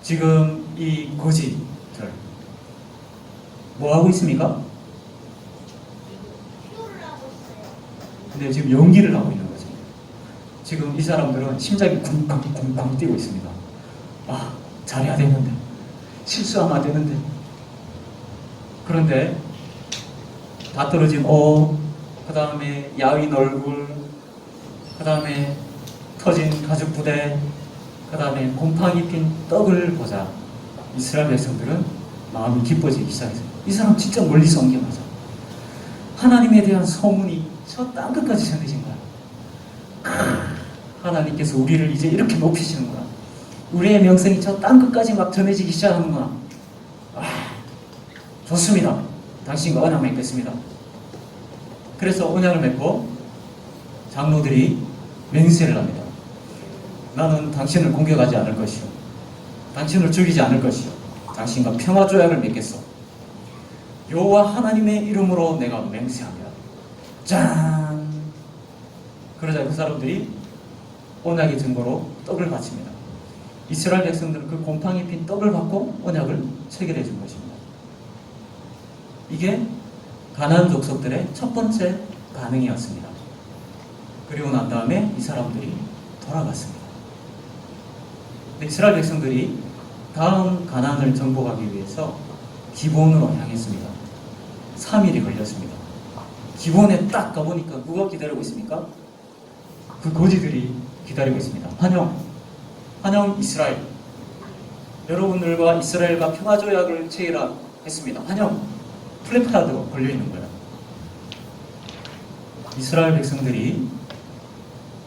지금 이 거지들 뭐 하고 있습니까? 근데 지금 연기를 하고 있는 거죠. 지금 이 사람들은 심장이 쿵쾅쿵쾅 뛰고 있습니다. 잘해야 되는데, 실수하면 안 되는데. 그런데 다 떨어진 그 다음에 야윈 얼굴, 그 다음에 터진 가죽 부대, 그 다음에 곰팡이 핀 떡을 보자 이스라엘 백성들은 마음이 기뻐지기 시작했어요. 이 사람 진짜 멀리서 온 게 맞아. 하나님에 대한 소문이 저 땅끝까지 전해진 거야. 하나님께서 우리를 이제 이렇게 높이시는구나. 우리의 명성이 저 땅끝까지 막 전해지기 시작하는구나. 좋습니다. 당신과 언약 맺겠습니다. 그래서 언약을 맺고 장로들이 맹세를 합니다. 나는 당신을 공격하지 않을 것이요, 당신을 죽이지 않을 것이요, 당신과 평화 조약을 맺겠어. 여호와 하나님의 이름으로 내가 맹세합니다. 짠! 그러자 그 사람들이 언약의 증거로 떡을 바칩니다. 이스라엘 백성들은 그 곰팡이 핀 떡을 받고 언약을 체결해 준 것입니다. 이게 가나안 족속들의 첫 번째 반응이었습니다. 그리고 난 다음에 이 사람들이 돌아갔습니다. 근데 이스라엘 백성들이 다음 가나안을 정복하기 위해서 기브온으로 향했습니다. 3일이 걸렸습니다. 기브온에 딱 가보니까 누가 기다리고 있습니까? 그 거지들이 기다리고 있습니다. 환영 이스라엘. 여러분들과 이스라엘과 평화조약을 체결하 했습니다. 환영. 플래카드가 걸려있는 거예요. 이스라엘 백성들이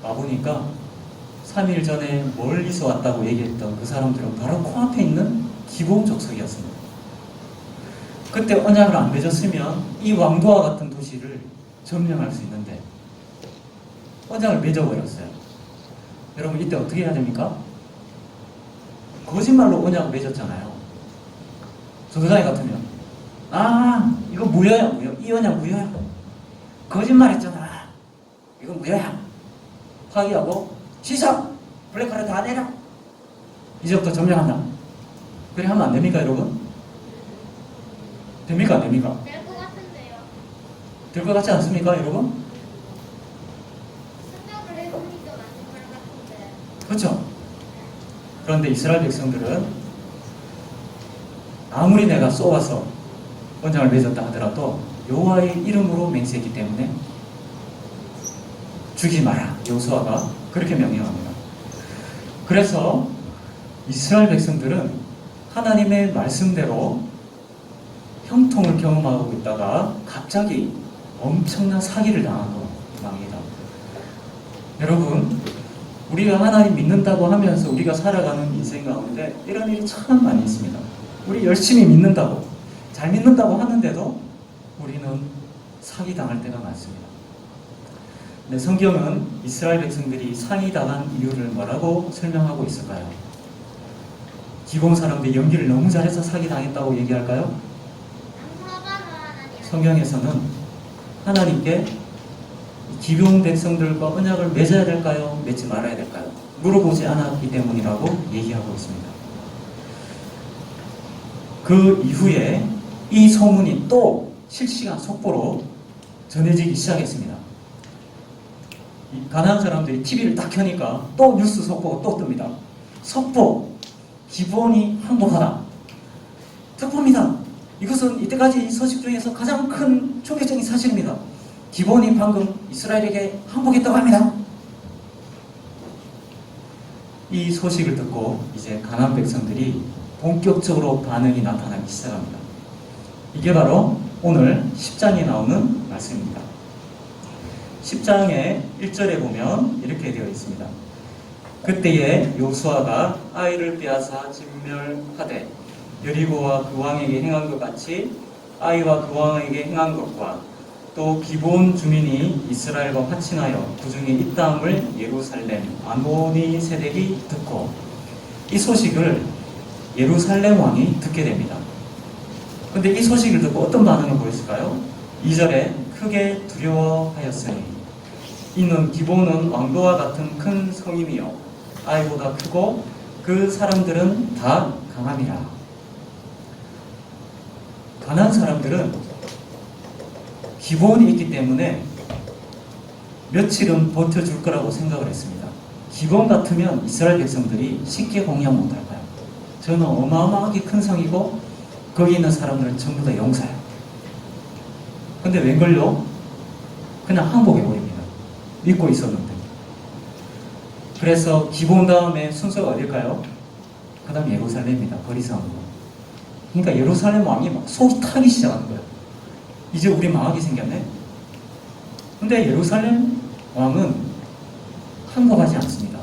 와보니까 3일 전에 멀리서 왔다고 얘기했던 그 사람들은 바로 코앞에 있는 기브온 족속이었습니다. 그때 언약을 안 맺었으면 이 왕도와 같은 도시를 점령할 수 있는데 언약을 맺어버렸어요. 여러분 이때 어떻게 해야 됩니까? 거짓말로 언약을 맺었잖아요. 조도장이 같으면 이거 무효야 무효. 이 언약 무효야. 거짓말했잖아. 이거 무효야. 파기하고 취소! 블랙카드 다 내려! 이제부터 점령한다. 그래 하면 안 됩니까 여러분? 됩니까 안 됩니까? 될 것 같은데요. 될 것 같지 않습니까 여러분? 생각을 해보니까 맞는 말 같은데. 그렇죠? 그런데 이스라엘 백성들은 아무리 내가 쏘아서 언약을 맺었다 하더라도 여호와의 이름으로 맹세했기 때문에 죽이지 마라. 여호수아가 그렇게 명령합니다. 그래서 이스라엘 백성들은 하나님의 말씀대로 형통을 경험하고 있다가 갑자기 엄청난 사기를 당합니다. 여러분, 우리가 하나님 믿는다고 하면서 우리가 살아가는 인생 가운데 이런 일이 참 많이 있습니다. 우리 열심히 믿는다고, 잘 믿는다고 하는데도 우리는 사기당할 때가 많습니다. 네, 성경은 이스라엘 백성들이 사기당한 이유를 뭐라고 설명하고 있을까요? 기본 사람들이 연기를 너무 잘해서 사기당했다고 얘기할까요? 성경에서는 하나님께 기존 백성들과 언약을 맺어야 될까요? 맺지 말아야 될까요? 물어보지 않았기 때문이라고 얘기하고 있습니다. 그 이후에 이 소문이 또 실시간 속보로 전해지기 시작했습니다. 이 가나안 사람들이 TV를 딱 켜니까 또 뉴스 속보가 또 뜹니다. 속보, 기브온이 항복하다. 특보입니다. 이것은 이때까지 소식 중에서 가장 큰 충격적인 사실입니다. 기브온이 방금 이스라엘에게 항복했다고 합니다. 이 소식을 듣고 이제 가나안 백성들이 본격적으로 반응이 나타나기 시작합니다. 이게 바로 오늘 10장에 나오는 말씀입니다. 10장의 1절에 보면 이렇게 되어 있습니다. 그때에 여호수아가 아이를 빼앗아 진멸하되 여리고와 그 왕에게 행한 것 같이 아이와 그 왕에게 행한 것과 또 기브온 주민이 이스라엘과 화친하여 그 중에 있다함을 예루살렘 아모니 세덱이 듣고 이 소식을 예루살렘 왕이 듣게 됩니다. 근데 이 소식을 듣고 어떤 반응을 보였을까요? 2절에 크게 두려워하였으니 이는 기브온은 왕도와 같은 큰 성임이요 아이보다 크고 그 사람들은 다 강함이라. 가나안 사람들은 기브온이 있기 때문에 며칠은 버텨줄 거라고 생각을 했습니다. 기브온 같으면 이스라엘 백성들이 쉽게 공략 못할 거예요. 저는 어마어마하게 큰 성이고 거기 있는 사람들은 전부 다 용사예요. 근데 웬걸요? 그냥 항복해버립니다. 믿고 있었는데. 그래서 기브온 다음에 순서가 어딜까요? 그 다음 예루살렘입니다. 거리상으로. 그러니까 예루살렘 왕이 막 속이 타기 시작하는 거예요. 이제 우리 망하게 생겼네. 근데 예루살렘 왕은 항복하지 않습니다.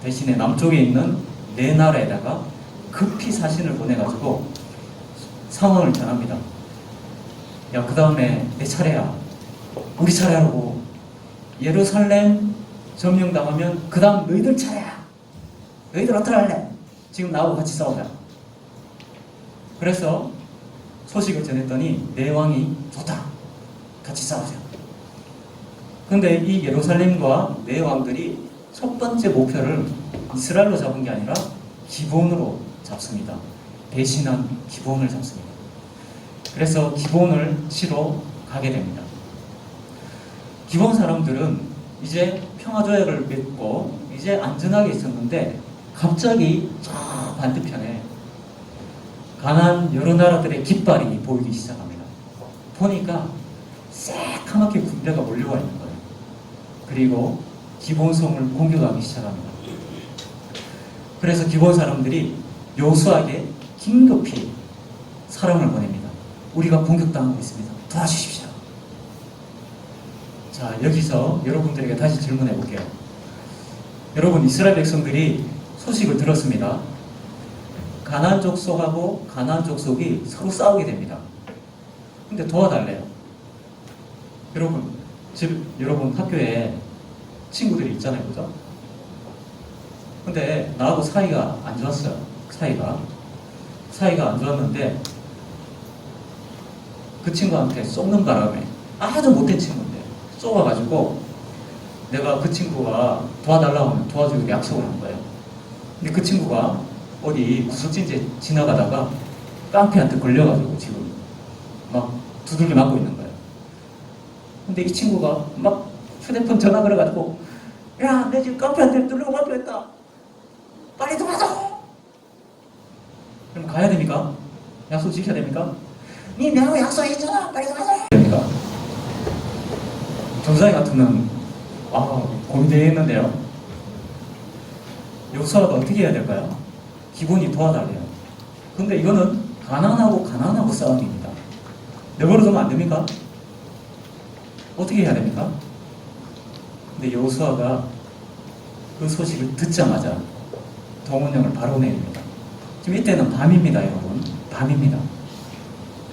대신에 남쪽에 있는 네 나라에다가 급히 사신을 보내가지고 상황을 전합니다. 야, 그 다음에 내 차례야. 우리 차례라고. 예루살렘 점령당하면 그 다음 너희들 차례야. 너희들 어떻게 할래? 지금 나하고 같이 싸우자. 그래서 소식을 전했더니 내 왕이 좋다. 같이 싸우자. 근데 이 예루살렘과 내 왕들이 첫 번째 목표를 이스라엘로 잡은 게 아니라 기브온으로 잡습니다. 배신한 기브온을 잡습니다. 그래서 기브온을 치러 가게 됩니다. 기브온 사람들은 이제 평화조약을 맺고 이제 안전하게 있었는데 갑자기 저 반대편에 가나안 여러 나라들의 깃발이 보이기 시작합니다. 보니까 새카맣게 군대가 몰려와 있는 거예요. 그리고 기본성을 공격하기 시작합니다. 그래서 기본 사람들이 요수아에게 긴급히 사람을 보냅니다. 우리가 공격당하고 있습니다. 도와주십시오. 자, 여기서 여러분들에게 다시 질문해 볼게요. 여러분, 이스라엘 백성들이 소식을 들었습니다. 가나안 족속하고 가나안 족속이 서로 싸우게 됩니다. 근데 도와달래요. 여러분 학교에 친구들이 있잖아요, 그죠? 근데 나하고 사이가 안 좋았어요. 사이가 안 좋았는데 그 친구한테 쏘는 바람에, 아주 못된 친구인데 쏘아가지고 내가 그 친구가 도와달라고 하면 도와주기로 약속을 한 거예요. 근데 그 친구가 어디 구석진지 지나가다가 깡패한테 걸려가지고 지금 막 두들겨 맞고 있는 거예요. 근데 이 친구가 막 휴대폰 전화 걸어가지고, 야, 내 지금 깡패한테 두들겨 맞고 있다. 빨리 도와줘! 그럼 가야 됩니까? 약속 지켜야 됩니까? 니 내하고 약속했잖아. 빨리 도와줘! 됩니까? 전사위 같으면 고민되겠는데요. 요수아가 어떻게 해야 될까요? 기본이 도와달래요. 근데 이거는 가난하고 싸움입니다. 내버려두면 안 됩니까? 어떻게 해야 됩니까? 근데 여호수아가 그 소식을 듣자마자 동원령을 바로 내립니다. 지금 이때는 밤입니다, 여러분. 밤입니다.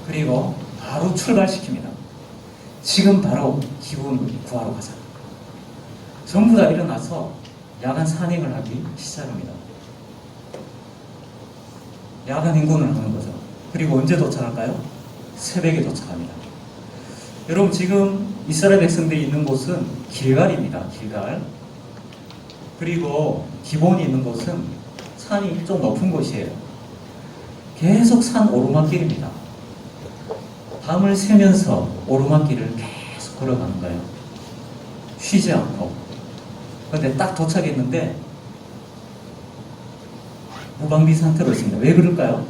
그리고 바로 출발시킵니다. 지금 바로 기본을 구하러 가자. 전부 다 일어나서 야간 산행을 하기 시작합니다. 야간 행군을 하는 거죠. 그리고 언제 도착할까요? 새벽에 도착합니다. 여러분, 지금 이스라엘 백성들이 있는 곳은 길갈입니다. 길갈. 그리고 기본이 있는 곳은 산이 좀 높은 곳이에요. 계속 산 오르막길입니다. 밤을 새면서 오르막길을 계속 걸어가는 거예요. 쉬지 않고. 그런데 딱 도착했는데 무방비 상태로 있습니다. 왜 그럴까요?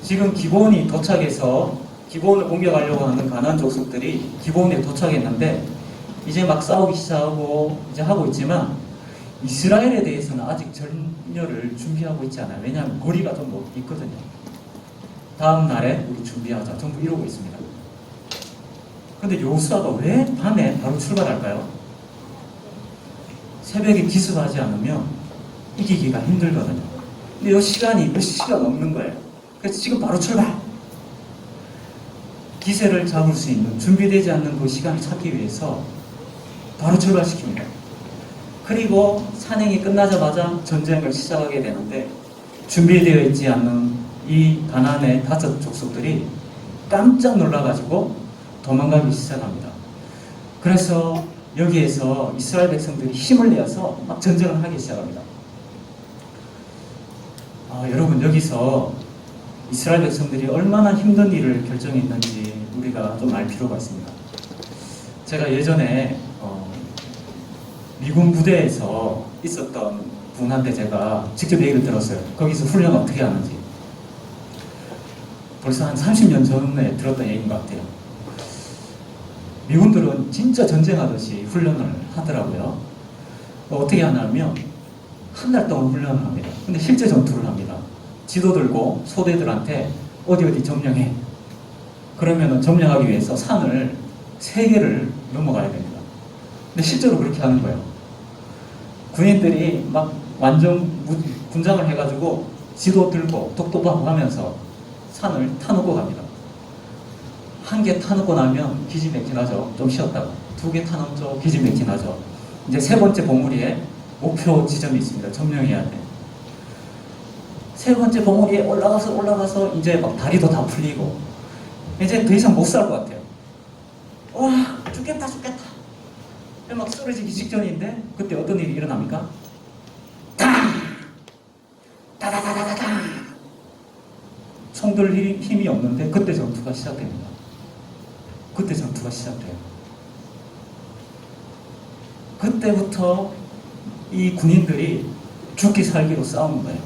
지금 기본이 도착해서 기본을 공격하려고 하는 가나안 족속들이 기본에 도착했는데 이제 막 싸우기 시작하고 이제 하고 있지만 이스라엘에 대해서는 아직 전열을 준비하고 있지 않아요. 왜냐하면 거리가 좀 있거든요. 다음 날에 우리 준비하자. 전부 이러고 있습니다. 근데 여호수아가 왜 밤에 바로 출발할까요? 새벽에 기습하지 않으면 이기기가 힘들거든요. 근데 이 시간이 몇 시간 없는 거예요. 그래서 지금 바로 출발! 기세를 잡을 수 있는, 준비되지 않는 그 시간을 찾기 위해서 바로 출발시킵니다. 그리고 산행이 끝나자마자 전쟁을 시작하게 되는데 준비되어 있지 않는 이 가나안의 5 족속들이 깜짝 놀라가지고 도망가기 시작합니다. 그래서 여기에서 이스라엘 백성들이 힘을 내어서 막 전쟁을 하기 시작합니다. 여러분, 여기서 이스라엘 백성들이 얼마나 힘든 일을 결정했는지 우리가 좀 알 필요가 있습니다. 제가 예전에 미군 부대에서 있었던 분한테 제가 직접 얘기를 들었어요. 거기서 훈련 어떻게 하는지. 벌써 한 30년 전에 들었던 얘기인 것 같아요. 미군들은 진짜 전쟁하듯이 훈련을 하더라고요. 어떻게 하냐면 한 달 동안 훈련을 합니다. 근데 실제 전투를 합니다. 지도 들고 소대들한테 어디 점령해. 그러면은 점령하기 위해서 산을 3개를 넘어가야 됩니다. 근데 실제로 그렇게 하는 거예요. 군인들이 막 완전 군장을 해가지고 지도 들고 똑똑하고 하면서 산을 타놓고 갑니다. 1개 타놓고 나면 기지맥진하죠. 좀 쉬었다가 2개 타놓죠. 기지맥진하죠. 이제 3번째 봉우리에 목표 지점이 있습니다. 점령해야 돼. 3번째 봉우리에 올라가서 이제 막 다리도 다 풀리고 이제 더 이상 못 살 것 같아요. 와, 죽겠다. 막 쓰러지기 직전인데 그때 어떤 일이 일어납니까? 다다다다다다. 총들 힘이 없는데 그때 전투가 시작됩니다. 그때부터 이 군인들이 죽기 살기로 싸우는 거예요.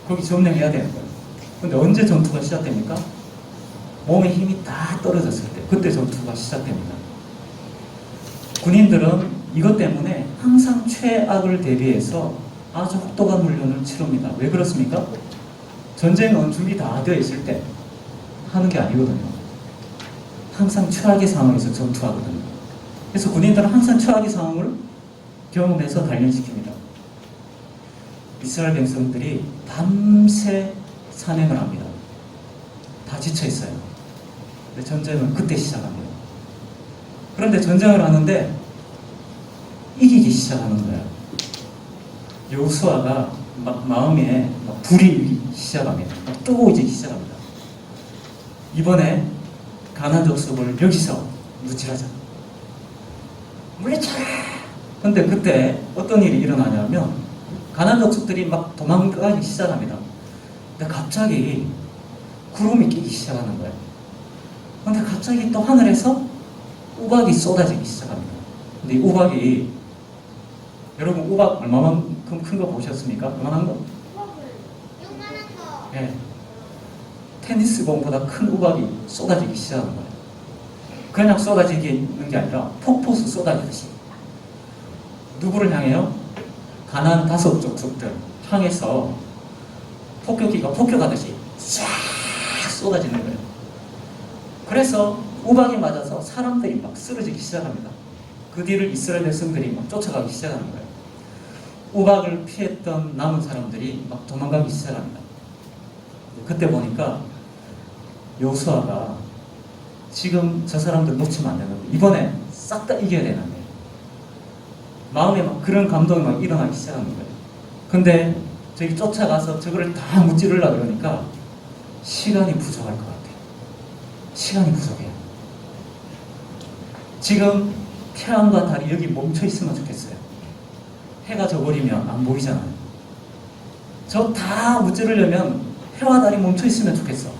거기 점령해야 되는 거예요. 근데 언제 전투가 시작됩니까? 몸의 힘이 다 떨어졌을 때, 그때 전투가 시작됩니다. 군인들은 이것 때문에 항상 최악을 대비해서 아주 혹독한 훈련을 치릅니다. 왜 그렇습니까? 전쟁은 준비 다 되어 있을 때 하는 게 아니거든요. 항상 최악의 상황에서 전투하거든요. 그래서 군인들은 항상 최악의 상황을 경험해서 단련시킵니다. 이스라엘 백성들이 밤새 산행을 합니다. 다 지쳐 있어요. 근데 전쟁은 그때 시작합니다. 그런데 전쟁을 하는데 이기기 시작하는 거예요. 여호수아가 마음에 불이 시작합니다. 뜨거워지기 시작합니다. 이번에 가나안 족속을 여기서 무찌르자. 물리쳐라! 근데 그때 어떤 일이 일어나냐면 가나안 족속들이 막 도망가기 시작합니다. 근데 갑자기 구름이 끼기 시작하는 거예요. 근데 갑자기 또 하늘에서 우박이 쏟아지기 시작합니다. 근데 이 우박이, 여러분 우박 얼마만큼 큰 거 보셨습니까? 얼마나 거? 요만한 거. 예. 테니스 공보다 큰 우박이 쏟아지기 시작하는 거예요. 그냥 쏟아지는 게 아니라 폭포수 쏟아지듯이. 누구를 향해요? 가나안 5 족속들 향해서 폭격기가 폭격하듯이 싹 쏟아지는 거예요. 그래서 우박에 맞아서 사람들이 막 쓰러지기 시작합니다. 그 뒤를 이스라엘 백성들이 막 쫓아가기 시작하는 거예요. 우박을 피했던 남은 사람들이 막 도망가기 시작합니다. 그때 보니까 여호수아가 지금 저 사람들 놓치면 안 되는데 이번에 싹 다 이겨야 되는 거예요. 마음에 막 그런 감동이 막 일어나기 시작하는 거예요. 근데 저기 쫓아가서 저거를 다 무찌르려고 그러니까 시간이 부족할 것 같아요. 시간이 부족해요. 지금 태양과 달이 여기 멈춰 있으면 좋겠어요. 해가 져버리면 안 보이잖아요. 저 다 무찌르려면 해와 달이 멈춰 있으면 좋겠어.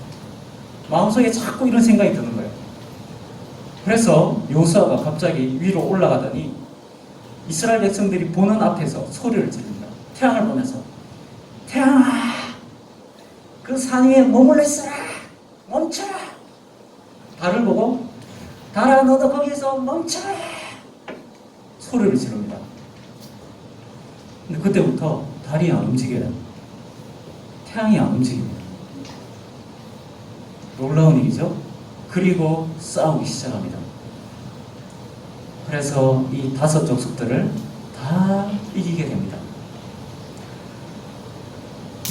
마음속에 자꾸 이런 생각이 드는 거예요. 그래서 여호수아가 갑자기 위로 올라가더니 이스라엘 백성들이 보는 앞에서 소리를 지릅니다. 태양을 보면서 태양아, 그 산 위에 머물러 있어라. 멈춰라. 달을 보고 달아, 너도 거기에서 멈춰라. 소리를 지릅니다. 근데 그때부터 달이 안 움직여요. 태양이 안 움직입니다. 놀라운 일이죠. 그리고 싸우기 시작합니다. 그래서 이 5 족속들을 다 이기게 됩니다.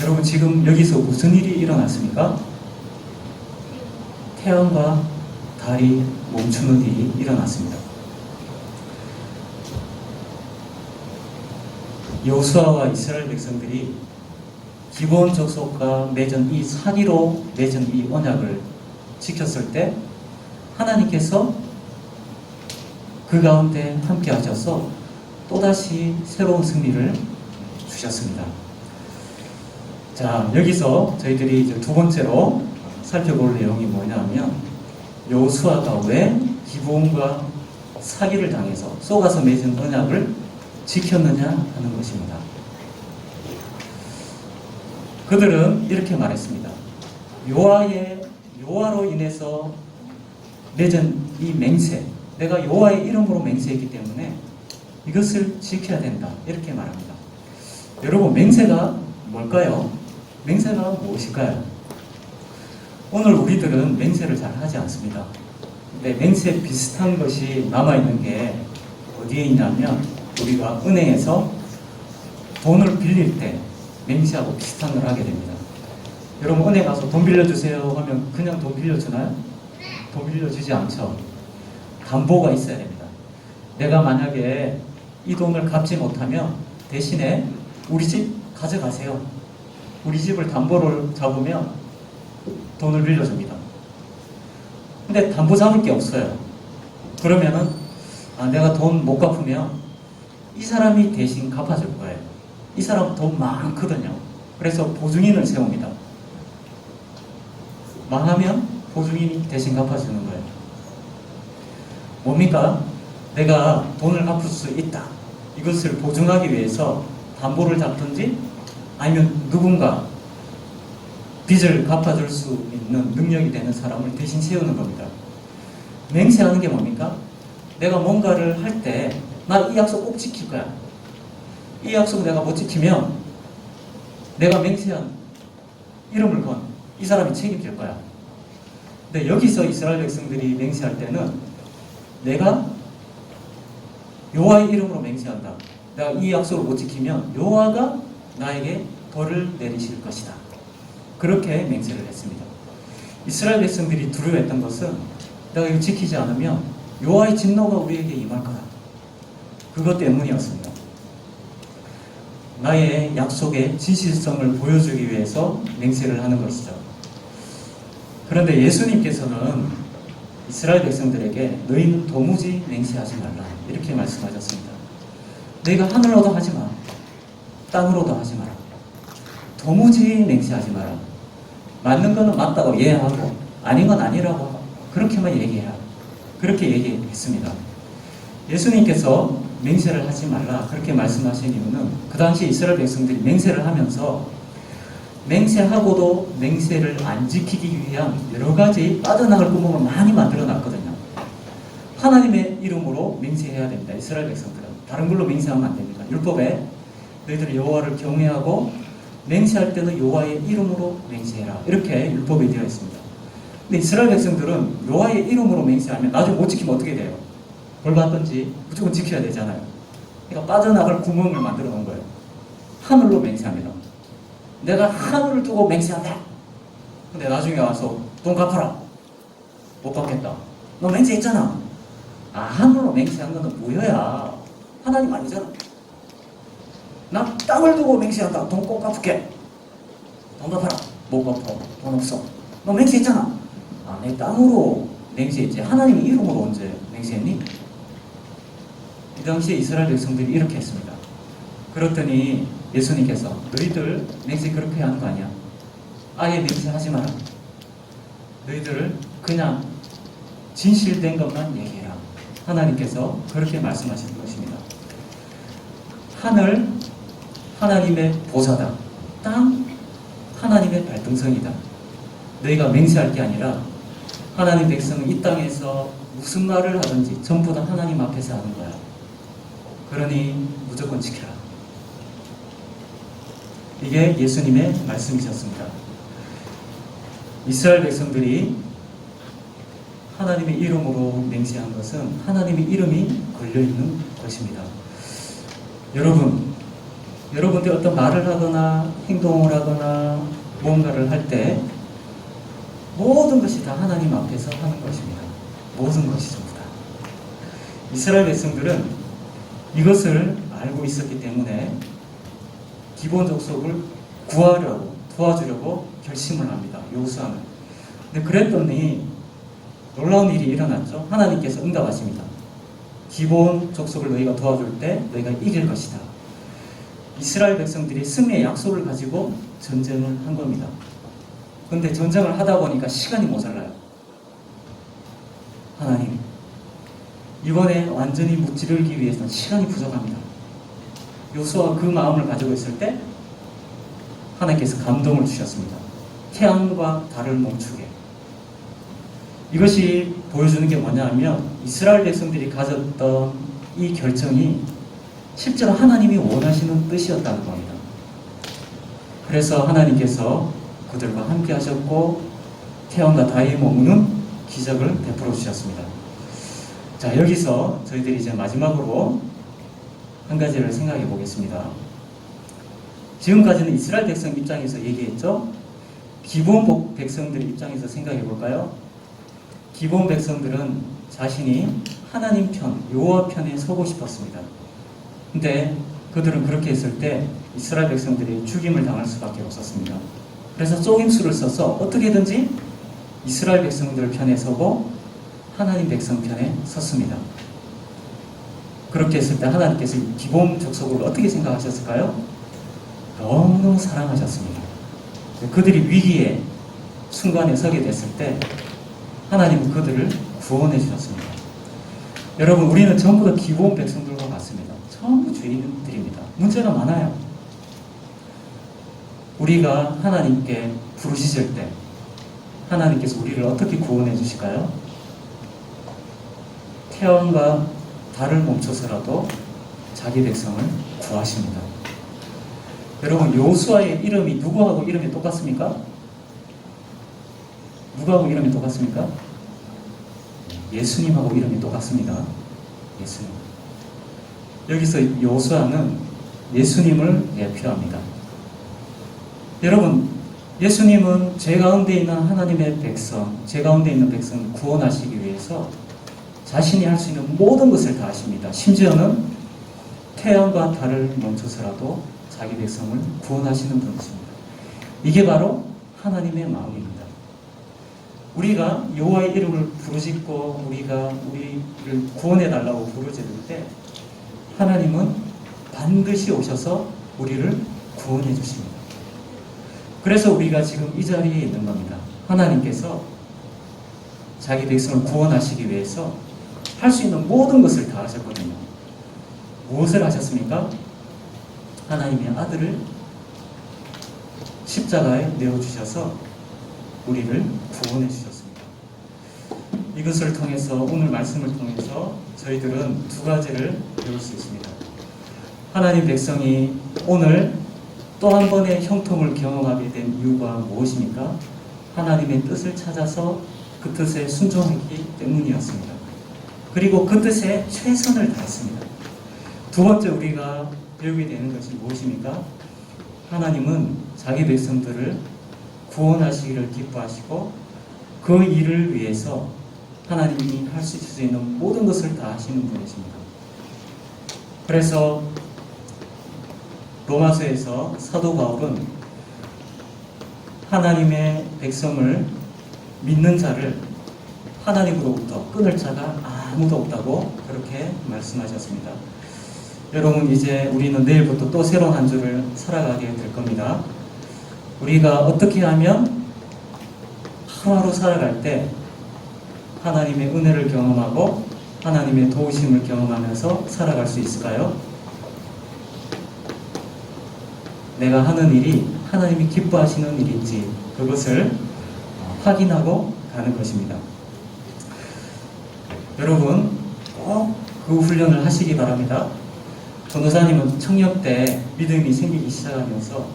여러분 지금 여기서 무슨 일이 일어났습니까? 태양과 달이 멈추는 일이 일어났습니다. 여호수아와 이스라엘 백성들이 기브온 족속과 맺은 이 사기로 맺은 이 언약을 지켰을 때 하나님께서 그 가운데 함께 하셔서 또다시 새로운 승리를 주셨습니다. 자, 여기서 저희들이 이제 2번째로 살펴볼 내용이 뭐냐면 여호수아가 왜 기브온과 사기를 당해서 속아서 맺은 언약을 지켰느냐 하는 것입니다. 그들은 이렇게 말했습니다. 여호와로 인해서 맺은 이 맹세, 내가 여호와의 이름으로 맹세했기 때문에 이것을 지켜야 된다. 이렇게 말합니다. 여러분, 맹세가 뭘까요? 맹세가 무엇일까요? 오늘 우리들은 맹세를 잘 하지 않습니다. 근데 맹세 비슷한 것이 남아있는 게 어디에 있냐면 우리가 은행에서 돈을 빌릴 때 맹세하고 비슷한 걸 하게 됩니다. 여러분 은행 가서 돈 빌려주세요 하면 그냥 돈 빌려주나요? 돈 빌려주지 않죠. 담보가 있어야 됩니다. 내가 만약에 이 돈을 갚지 못하면 대신에 우리 집 가져가세요. 우리 집을 담보를 잡으면 돈을 빌려줍니다. 근데 담보 잡을 게 없어요. 그러면은 내가 돈 못 갚으면 이 사람이 대신 갚아줄 거예요. 이 사람 돈 많거든요. 그래서 보증인을 세웁니다. 망하면 보증인이 대신 갚아주는 거예요. 뭡니까? 내가 돈을 갚을 수 있다. 이것을 보증하기 위해서 담보를 잡든지 아니면 누군가 빚을 갚아줄 수 있는 능력이 되는 사람을 대신 세우는 겁니다. 맹세하는 게 뭡니까? 내가 뭔가를 할 때 나 이 약속 꼭 지킬 거야. 이 약속 내가 못 지키면 내가 맹세한 이름을 건 이 사람이 책임질 거야. 근데 여기서 이스라엘 백성들이 맹세할 때는 내가 여호와의 이름으로 맹세한다. 내가 이 약속을 못 지키면 여호와가 나에게 벌을 내리실 것이다. 그렇게 맹세를 했습니다. 이스라엘 백성들이 두려워했던 것은 내가 이거 지키지 않으면 여호와의 진노가 우리에게 임할 거다. 그것 때문이었습니다. 나의 약속의 진실성을 보여주기 위해서 맹세를 하는 것이죠. 그런데 예수님께서는 이스라엘 백성들에게 너희는 도무지 맹세하지 말라 이렇게 말씀하셨습니다. 너희가 하늘로도 하지 마, 땅으로도 하지 마라. 도무지 맹세하지 마라. 맞는 거는 맞다고 이해하고 아닌 건 아니라고 그렇게만 얘기해라. 그렇게 얘기했습니다. 예수님께서 맹세를 하지 말라 그렇게 말씀하신 이유는 그 당시 이스라엘 백성들이 맹세를 하면서 맹세하고도 맹세를 안 지키기 위한 여러 가지 빠져나갈 구멍을 많이 만들어 놨거든요. 하나님의 이름으로 맹세해야 됩니다. 이스라엘 백성들은 다른 걸로 맹세하면 안 됩니다. 율법에 너희들이 여호와를 경외하고 맹세할 때는 여호와의 이름으로 맹세해라 이렇게 율법에 되어 있습니다. 근데 이스라엘 백성들은 여호와의 이름으로 맹세하면 나중에 못 지키면 어떻게 돼요? 벌 받든지 무조건 지켜야 되잖아요. 그러니까 빠져나갈 구멍을 만들어 놓은 거예요. 하늘로 맹세합니다. 내가 하늘을 두고 맹세한다. 근데 나중에 와서 돈 갚아라. 못 갚겠다. 너 맹세했잖아. 아, 하늘로 맹세한 거는 무효야. 하나님 아니잖아. 나 땅을 두고 맹세한다. 돈 꼭 갚을게. 돈 갚아라. 못 갚아. 돈 없어. 너 맹세했잖아. 아, 내 땅으로 맹세했지. 하나님 이름으로 언제 맹세했니? 이 당시에 이스라엘 백성들이 이렇게 했습니다. 그랬더니 예수님께서 너희들 맹세 그렇게 하는 거 아니야. 아예 맹세하지 마라. 너희들 그냥 진실된 것만 얘기해라. 하나님께서 그렇게 말씀하시는 것입니다. 하늘 하나님의 보좌다. 땅 하나님의 발등성이다. 너희가 맹세할 게 아니라 하나님 백성은 이 땅에서 무슨 말을 하든지 전부 다 하나님 앞에서 하는 거야. 그러니 무조건 지켜라. 이게 예수님의 말씀이셨습니다. 이스라엘 백성들이 하나님의 이름으로 맹세한 것은 하나님의 이름이 걸려있는 것입니다. 여러분들이 어떤 말을 하거나 행동을 하거나 무언가를 할 때 모든 것이 다 하나님 앞에서 하는 것입니다. 모든 것이 전부 다. 이스라엘 백성들은 이것을 알고 있었기 때문에 기본 족속을 구하려고 도와주려고 결심을 합니다. 여호수아는. 근데 그랬더니 놀라운 일이 일어났죠. 하나님께서 응답하십니다. 기본 족속을 너희가 도와줄 때 너희가 이길 것이다. 이스라엘 백성들이 승리의 약속을 가지고 전쟁을 한 겁니다. 그런데 전쟁을 하다 보니까 시간이 모자라요. 하나님, 이번에 완전히 무찌르기 위해서는 시간이 부족합니다. 여호수아가 그 마음을 가지고 있을 때 하나님께서 감동을 주셨습니다. 태양과 달을 멈추게. 이것이 보여주는 게 뭐냐면 이스라엘 백성들이 가졌던 이 결정이 실제로 하나님이 원하시는 뜻이었다는 겁니다. 그래서 하나님께서 그들과 함께 하셨고 태양과 달이 머무는 기적을 베풀어 주셨습니다. 자, 여기서 저희들이 이제 마지막으로 한 가지를 생각해 보겠습니다. 지금까지는 이스라엘 백성 입장에서 얘기했죠. 기본 백성들 입장에서 생각해 볼까요? 기본 백성들은 자신이 하나님 편, 여호와 편에 서고 싶었습니다. 근데 그들은 그렇게 했을 때 이스라엘 백성들이 죽임을 당할 수밖에 없었습니다. 그래서 속임수를 써서 어떻게든지 이스라엘 백성들 편에 서고 하나님 백성 편에 섰습니다. 그렇게 했을 때 하나님께서 기본 족속을 어떻게 생각하셨을까요? 너무너무 사랑하셨습니다. 그들이 위기의 순간에 서게 됐을 때 하나님은 그들을 구원해 주셨습니다. 여러분, 우리는 전부 다 기본 백성들과 같습니다. 전부 죄인들입니다. 문제가 많아요. 우리가 하나님께 부르짖을 때 하나님께서 우리를 어떻게 구원해 주실까요? 태양과 달을 멈춰서라도 자기 백성을 구하십니다. 여러분, 여호수아의 이름이 누구하고 이름이 똑같습니까? 누구하고 이름이 똑같습니까? 예수님하고 이름이 똑같습니다. 예수님. 여기서 여호수아는 예수님을 대표합니다. 여러분, 예수님은 죄 가운데 있는 하나님의 백성, 죄 가운데 있는 백성을 구원하시기 위해서 자신이 할 수 있는 모든 것을 다 하십니다. 심지어는 태양과 달을 멈춰서라도 자기 백성을 구원하시는 분이십니다. 이게 바로 하나님의 마음입니다. 우리가 여호와의 이름을 부르짖고 우리가 우리를 구원해 달라고 부르짖을 때 하나님은 반드시 오셔서 우리를 구원해 주십니다. 그래서 우리가 지금 이 자리에 있는 겁니다. 하나님께서 자기 백성을 구원하시기 위해서 할 수 있는 모든 것을 다 하셨거든요. 무엇을 하셨습니까? 하나님의 아들을 십자가에 내어주셔서 우리를 구원해 주셨습니다. 이것을 통해서, 오늘 말씀을 통해서 저희들은 두 가지를 배울 수 있습니다. 하나님 백성이 오늘 또 한 번의 형통을 경험하게 된 이유가 무엇입니까? 하나님의 뜻을 찾아서 그 뜻에 순종했기 때문이었습니다. 그리고 그 뜻에 최선을 다했습니다. 두 번째 우리가 배우게 되는 것이 무엇입니까? 하나님은 자기 백성들을 구원하시기를 기뻐하시고 그 일을 위해서 하나님이 할 수 있는 모든 것을 다 하시는 분이십니다. 그래서 로마서에서 사도 바울은 하나님의 백성을 믿는 자를 하나님으로부터 끊을 자가 아무도 없다고 그렇게 말씀하셨습니다. 여러분, 이제 우리는 내일부터 또 새로운 한 주를 살아가게 될 겁니다. 우리가 어떻게 하면 하루하루 살아갈 때 하나님의 은혜를 경험하고 하나님의 도우심을 경험하면서 살아갈 수 있을까요? 내가 하는 일이 하나님이 기뻐하시는 일인지 그것을 확인하고 가는 것입니다. 여러분, 꼭 그 훈련을 하시기 바랍니다. 전도사님은 청년 때 믿음이 생기기 시작하면서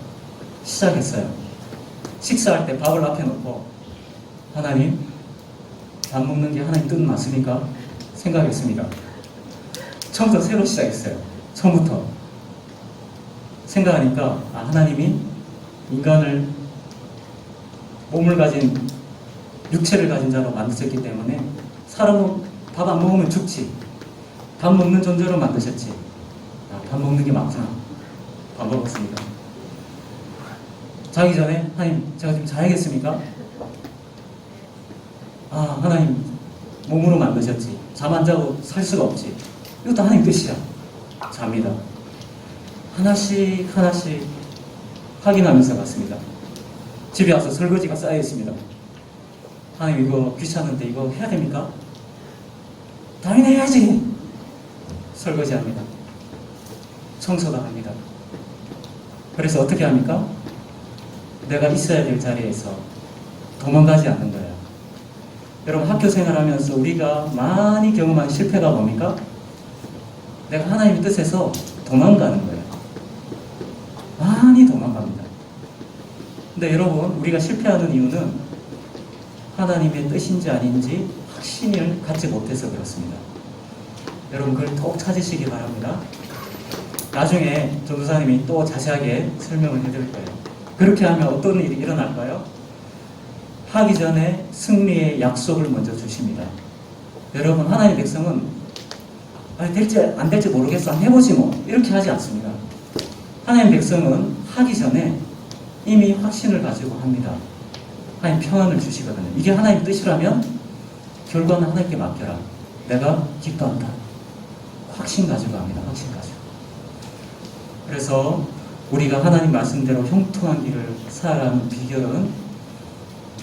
시작했어요. 식사할 때 밥을 앞에 놓고 하나님, 밥 먹는 게 하나님 뜻 맞습니까? 생각했습니다. 처음부터 새로 시작했어요. 처음부터 생각하니까 하나님이 인간을 몸을 가진 육체를 가진 자로 만드셨기 때문에 사람은 밥 안 먹으면 죽지. 밥 먹는 존재로 만드셨지. 밥 먹는 게 많구나. 밥 먹었습니다. 자기 전에 하나님, 제가 지금 자야겠습니까? 하나님 몸으로 만드셨지. 잠 안 자고 살 수가 없지. 이것도 하나님 뜻이야. 잡니다. 하나씩 하나씩 확인하면서 갔습니다. 집에 와서 설거지가 쌓여 있습니다. 하나님, 이거 귀찮은데 이거 해야 됩니까? 당연히 해야지. 설거지합니다. 청소도 합니다. 그래서 어떻게 합니까? 내가 있어야 될 자리에서 도망가지 않는 거예요. 여러분, 학교 생활하면서 우리가 많이 경험한 실패가 뭡니까? 내가 하나님의 뜻에서 도망가는 거예요. 많이 도망갑니다. 근데 여러분, 우리가 실패하는 이유는 하나님의 뜻인지 아닌지 확신을 갖지 못해서 그렇습니다. 여러분, 그걸 꼭 찾으시기 바랍니다. 나중에 전도사님이 또 자세하게 설명을 해드릴 거예요. 그렇게 하면 어떤 일이 일어날까요? 하기 전에 승리의 약속을 먼저 주십니다. 여러분, 하나님의 백성은 될지 안 될지 모르겠어, 한번 해보지 뭐, 이렇게 하지 않습니다. 하나님의 백성은 하기 전에 이미 확신을 가지고 합니다. 하나님 평안을 주시거든요. 이게 하나님의 뜻이라면 결과는 하나님께 맡겨라. 내가 기뻐한다. 확신 가지고 합니다. 확신 가지고. 그래서 우리가 하나님 말씀대로 형통한 길을 살아가는 비결은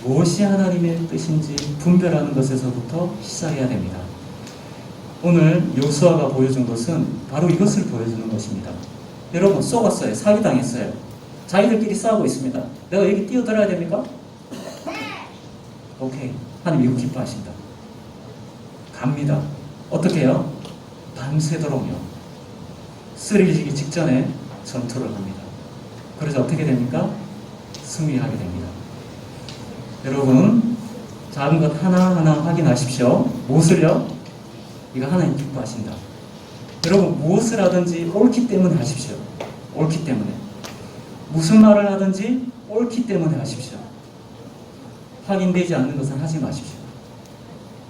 무엇이 하나님의 뜻인지 분별하는 것에서부터 시작해야 됩니다. 오늘 여호수아가 보여준 것은 바로 이것을 보여주는 것입니다. 여러분, 속았어요. 사기당했어요. 자기들끼리 싸우고 있습니다. 내가 여기 뛰어들어야 됩니까? 오케이. 하나님 이거 기뻐하신다. 갑니다. 어떻게 해요? 밤새도록요. 쓰러지기 직전에 전투를 합니다. 그래서 어떻게 됩니까? 승리하게 됩니다. 여러분, 작은 것 하나하나 확인하십시오. 무엇을요? 이거 하나님 기뻐하신다. 여러분, 무엇을 하든지 옳기 때문에 하십시오. 옳기 때문에. 무슨 말을 하든지 옳기 때문에 하십시오. 확인되지 않는 것은 하지 마십시오.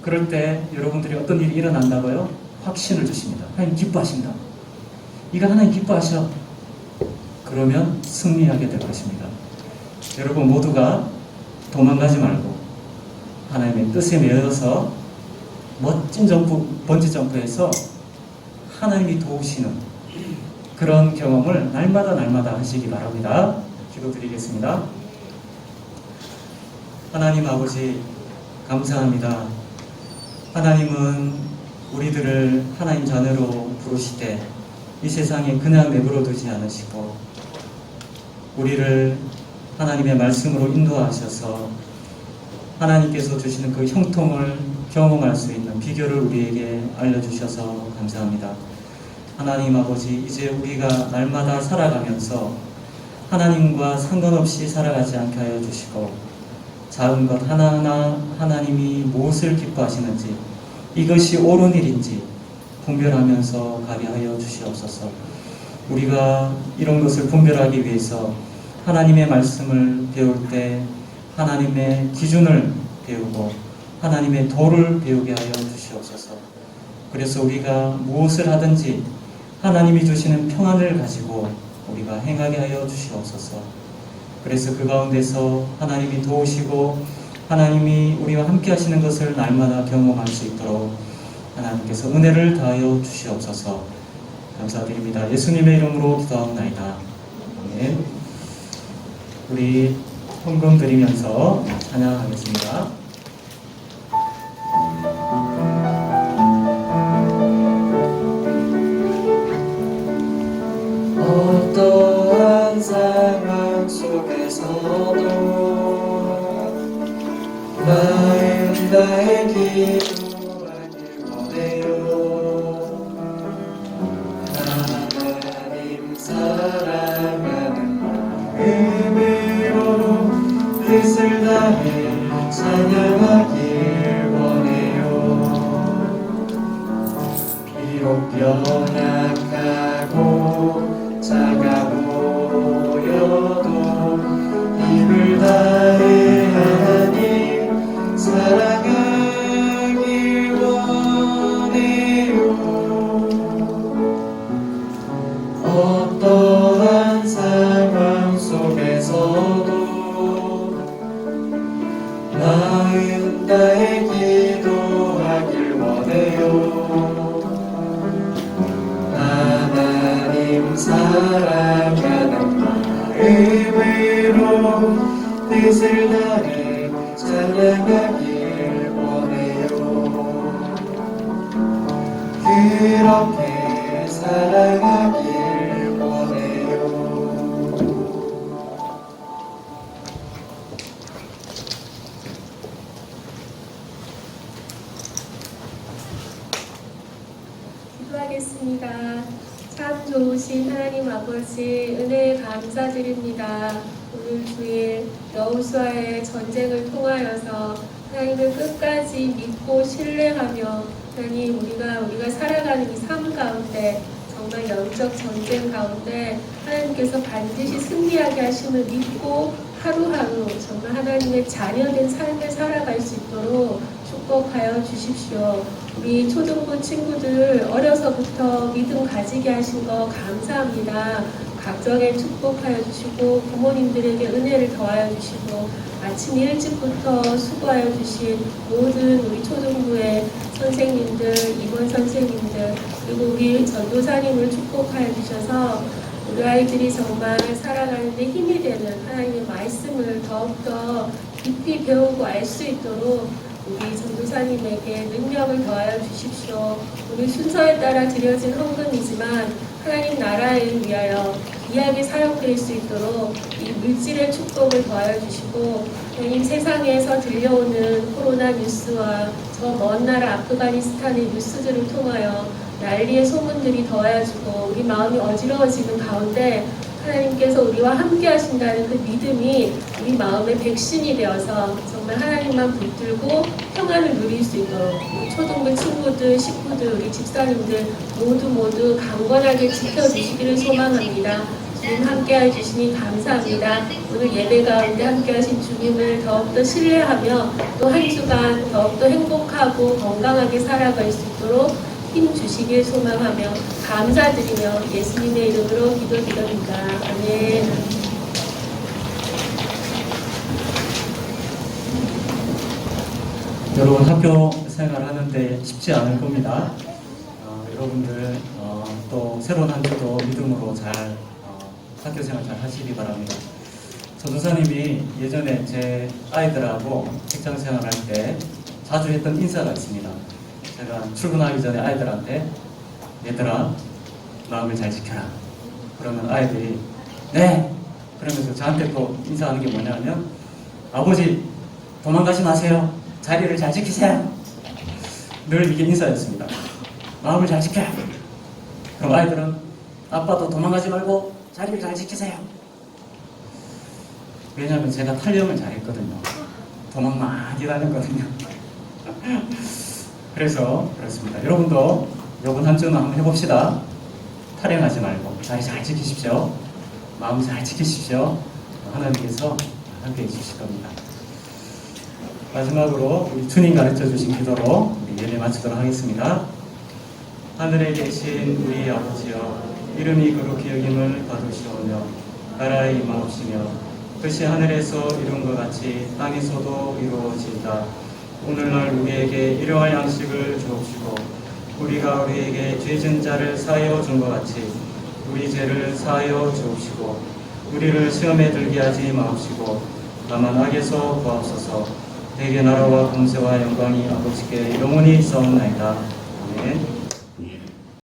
그럴 때 여러분들이 어떤 일이 일어난다고요? 확신을 주십니다. 하나님 기뻐하신다. 이거 하나님 기뻐하셔. 그러면 승리하게 될 것입니다. 여러분 모두가 도망가지 말고 하나님의 뜻에 매여서 멋진 점프, 번지 점프에서 하나님이 도우시는 그런 경험을 날마다 하시기 바랍니다. 기도드리겠습니다. 하나님 아버지 감사합니다. 하나님은 우리들을 하나님 자녀로 부르시되 이 세상에 그냥 내버려 두지 않으시고 우리를 하나님의 말씀으로 인도하셔서 하나님께서 주시는 그 형통을 경험할 수 있는 비결을 우리에게 알려주셔서 감사합니다. 하나님 아버지, 이제 우리가 날마다 살아가면서 하나님과 상관없이 살아가지 않게 하여 주시고 작은 것 하나하나 하나님이 무엇을 기뻐하시는지 이것이 옳은 일인지 분별하면서 가게 하여 주시옵소서. 우리가 이런 것을 분별하기 위해서 하나님의 말씀을 배울 때 하나님의 기준을 배우고 하나님의 도를 배우게 하여 주시옵소서. 그래서 우리가 무엇을 하든지 하나님이 주시는 평안을 가지고 우리가 행하게 하여 주시옵소서. 그래서 그 가운데서 하나님이 도우시고 하나님이 우리와 함께 하시는 것을 날마다 경험할 수 있도록 하나님께서 은혜를 다하여 주시옵소서. 감사드립니다. 예수님의 이름으로 기도하옵나이다. 아멘. 우리 헌금 드리면서 찬양하겠습니다. 어떠한 상황 속에서도 마음 다해 기도하길 원해요. 하나님 사랑하는 마음으로 뜻을 다해 찬양하길 원해요. 비록 연약하고 작아 보여도 힘을 다해 하나님 사랑하길 원해요. 어떠한 상황 속에서도 마음 다해 기도하길 원해요. 하나님 사랑하는 마음으로 뜻을 다해 찬양하길 원해요. 그렇게 사랑하길 원해요. 기도하겠습니다. 참 좋으신 하나님 아버지 은혜에 감사드립니다. 오늘 주일 여호수아의 전쟁을 통하여서 하나님을 끝까지 믿고 신뢰하며 하나님 우리가 살아가는 이 삶 가운데 정말 영적 전쟁 가운데 하나님께서 반드시 승리하게 하심을 믿고 하루하루 정말 하나님의 자녀된 삶을 살아갈 수 있도록 축복하여 주십시오. 우리 초등부 친구들 어려서부터 믿음 가지게 하신 거 감사합니다. 각종의 축복하여 주시고 부모님들에게 은혜를 더하여 주시고 아침 일찍부터 수고하여 주신 모든 우리 초등부의 선생님들, 임원 선생님들 그리고 우리 전도사님을 축복하여 주셔서 우리 아이들이 정말 살아가는 데 힘이 되는 하나님의 말씀을 더욱더 깊이 배우고 알 수 있도록 우리 전도사님에게 능력을 더하여 주십시오. 우리 순서에 따라 드려진 헌금이지만 하나님 나라를 위하여 귀하게 사용될 수 있도록 이 물질의 축복을 더하여 주시고, 하나님 세상에서 들려오는 코로나 뉴스와 저 먼 나라 아프가니스탄의 뉴스들을 통하여 난리의 소문들이 더해지고 우리 마음이 어지러워지는 가운데 하나님께서 우리와 함께 하신다는 그 믿음이 우리 마음의 백신이 되어서 정말 하나님만 붙들고 평안을 누릴 수 있도록 우리 초등부 친구들, 식구들, 우리 집사님들 모두 강건하게 지켜주시기를 소망합니다. 주님 함께 해주시니 감사합니다. 오늘 예배 가운데 함께 하신 주님을 더욱더 신뢰하며 또 한 주간 더욱더 행복하고 건강하게 살아갈 수 있도록 힘 주시길 소망하며 감사드리며 예수님의 이름으로 기도드립니다. 아멘. 여러분 학교 생활하는데 쉽지 않을 겁니다. 여러분들 또 새로운 한 주도 믿음으로 잘 학교 생활 잘 하시기 바랍니다. 전도사님이 예전에 제 아이들하고 직장 생활할 때 자주 했던 인사가 있습니다. 제가 출근하기 전에 아이들한테 얘들아 마음을 잘 지켜라. 그러면 아이들이 네! 그러면서 저한테 또 인사하는 게 뭐냐면 아버지 도망가지 마세요. 자리를 잘 지키세요. 늘 이게 인사였습니다. 마음을 잘 지켜. 그럼 아이들은 아빠도 도망가지 말고 자리를 잘 지키세요. 왜냐하면 제가 탈영을 잘했거든요. 도망 많이 다녔거든요. 그래서 그렇습니다. 여러분도 이번 한 주는 한번 해봅시다. 탈영하지 말고 자리 잘 지키십시오. 마음 잘 지키십시오. 하나님께서 함께 해주실 겁니다. 마지막으로 우리 주님 가르쳐 주신 기도로 우리 예배 마치도록 하겠습니다. 하늘에 계신 우리 아버지여, 이름이 거룩히 여김을 받으시오며 나라의 임하옵시며 뜻이 하늘에서 이룬 것 같이 땅에서도 이루어진다. 오늘날 우리에게 일용할 양식을 주옵시고 우리가 우리에게 죄진 자를 사하여 준 것 같이 우리 죄를 사하여 주옵시고 우리를 시험에 들게 하지 마옵시고 다만 악에서 구하옵소서. 대개 나라와 권세와 영광이 아버지께 영원히 있사옵나이다.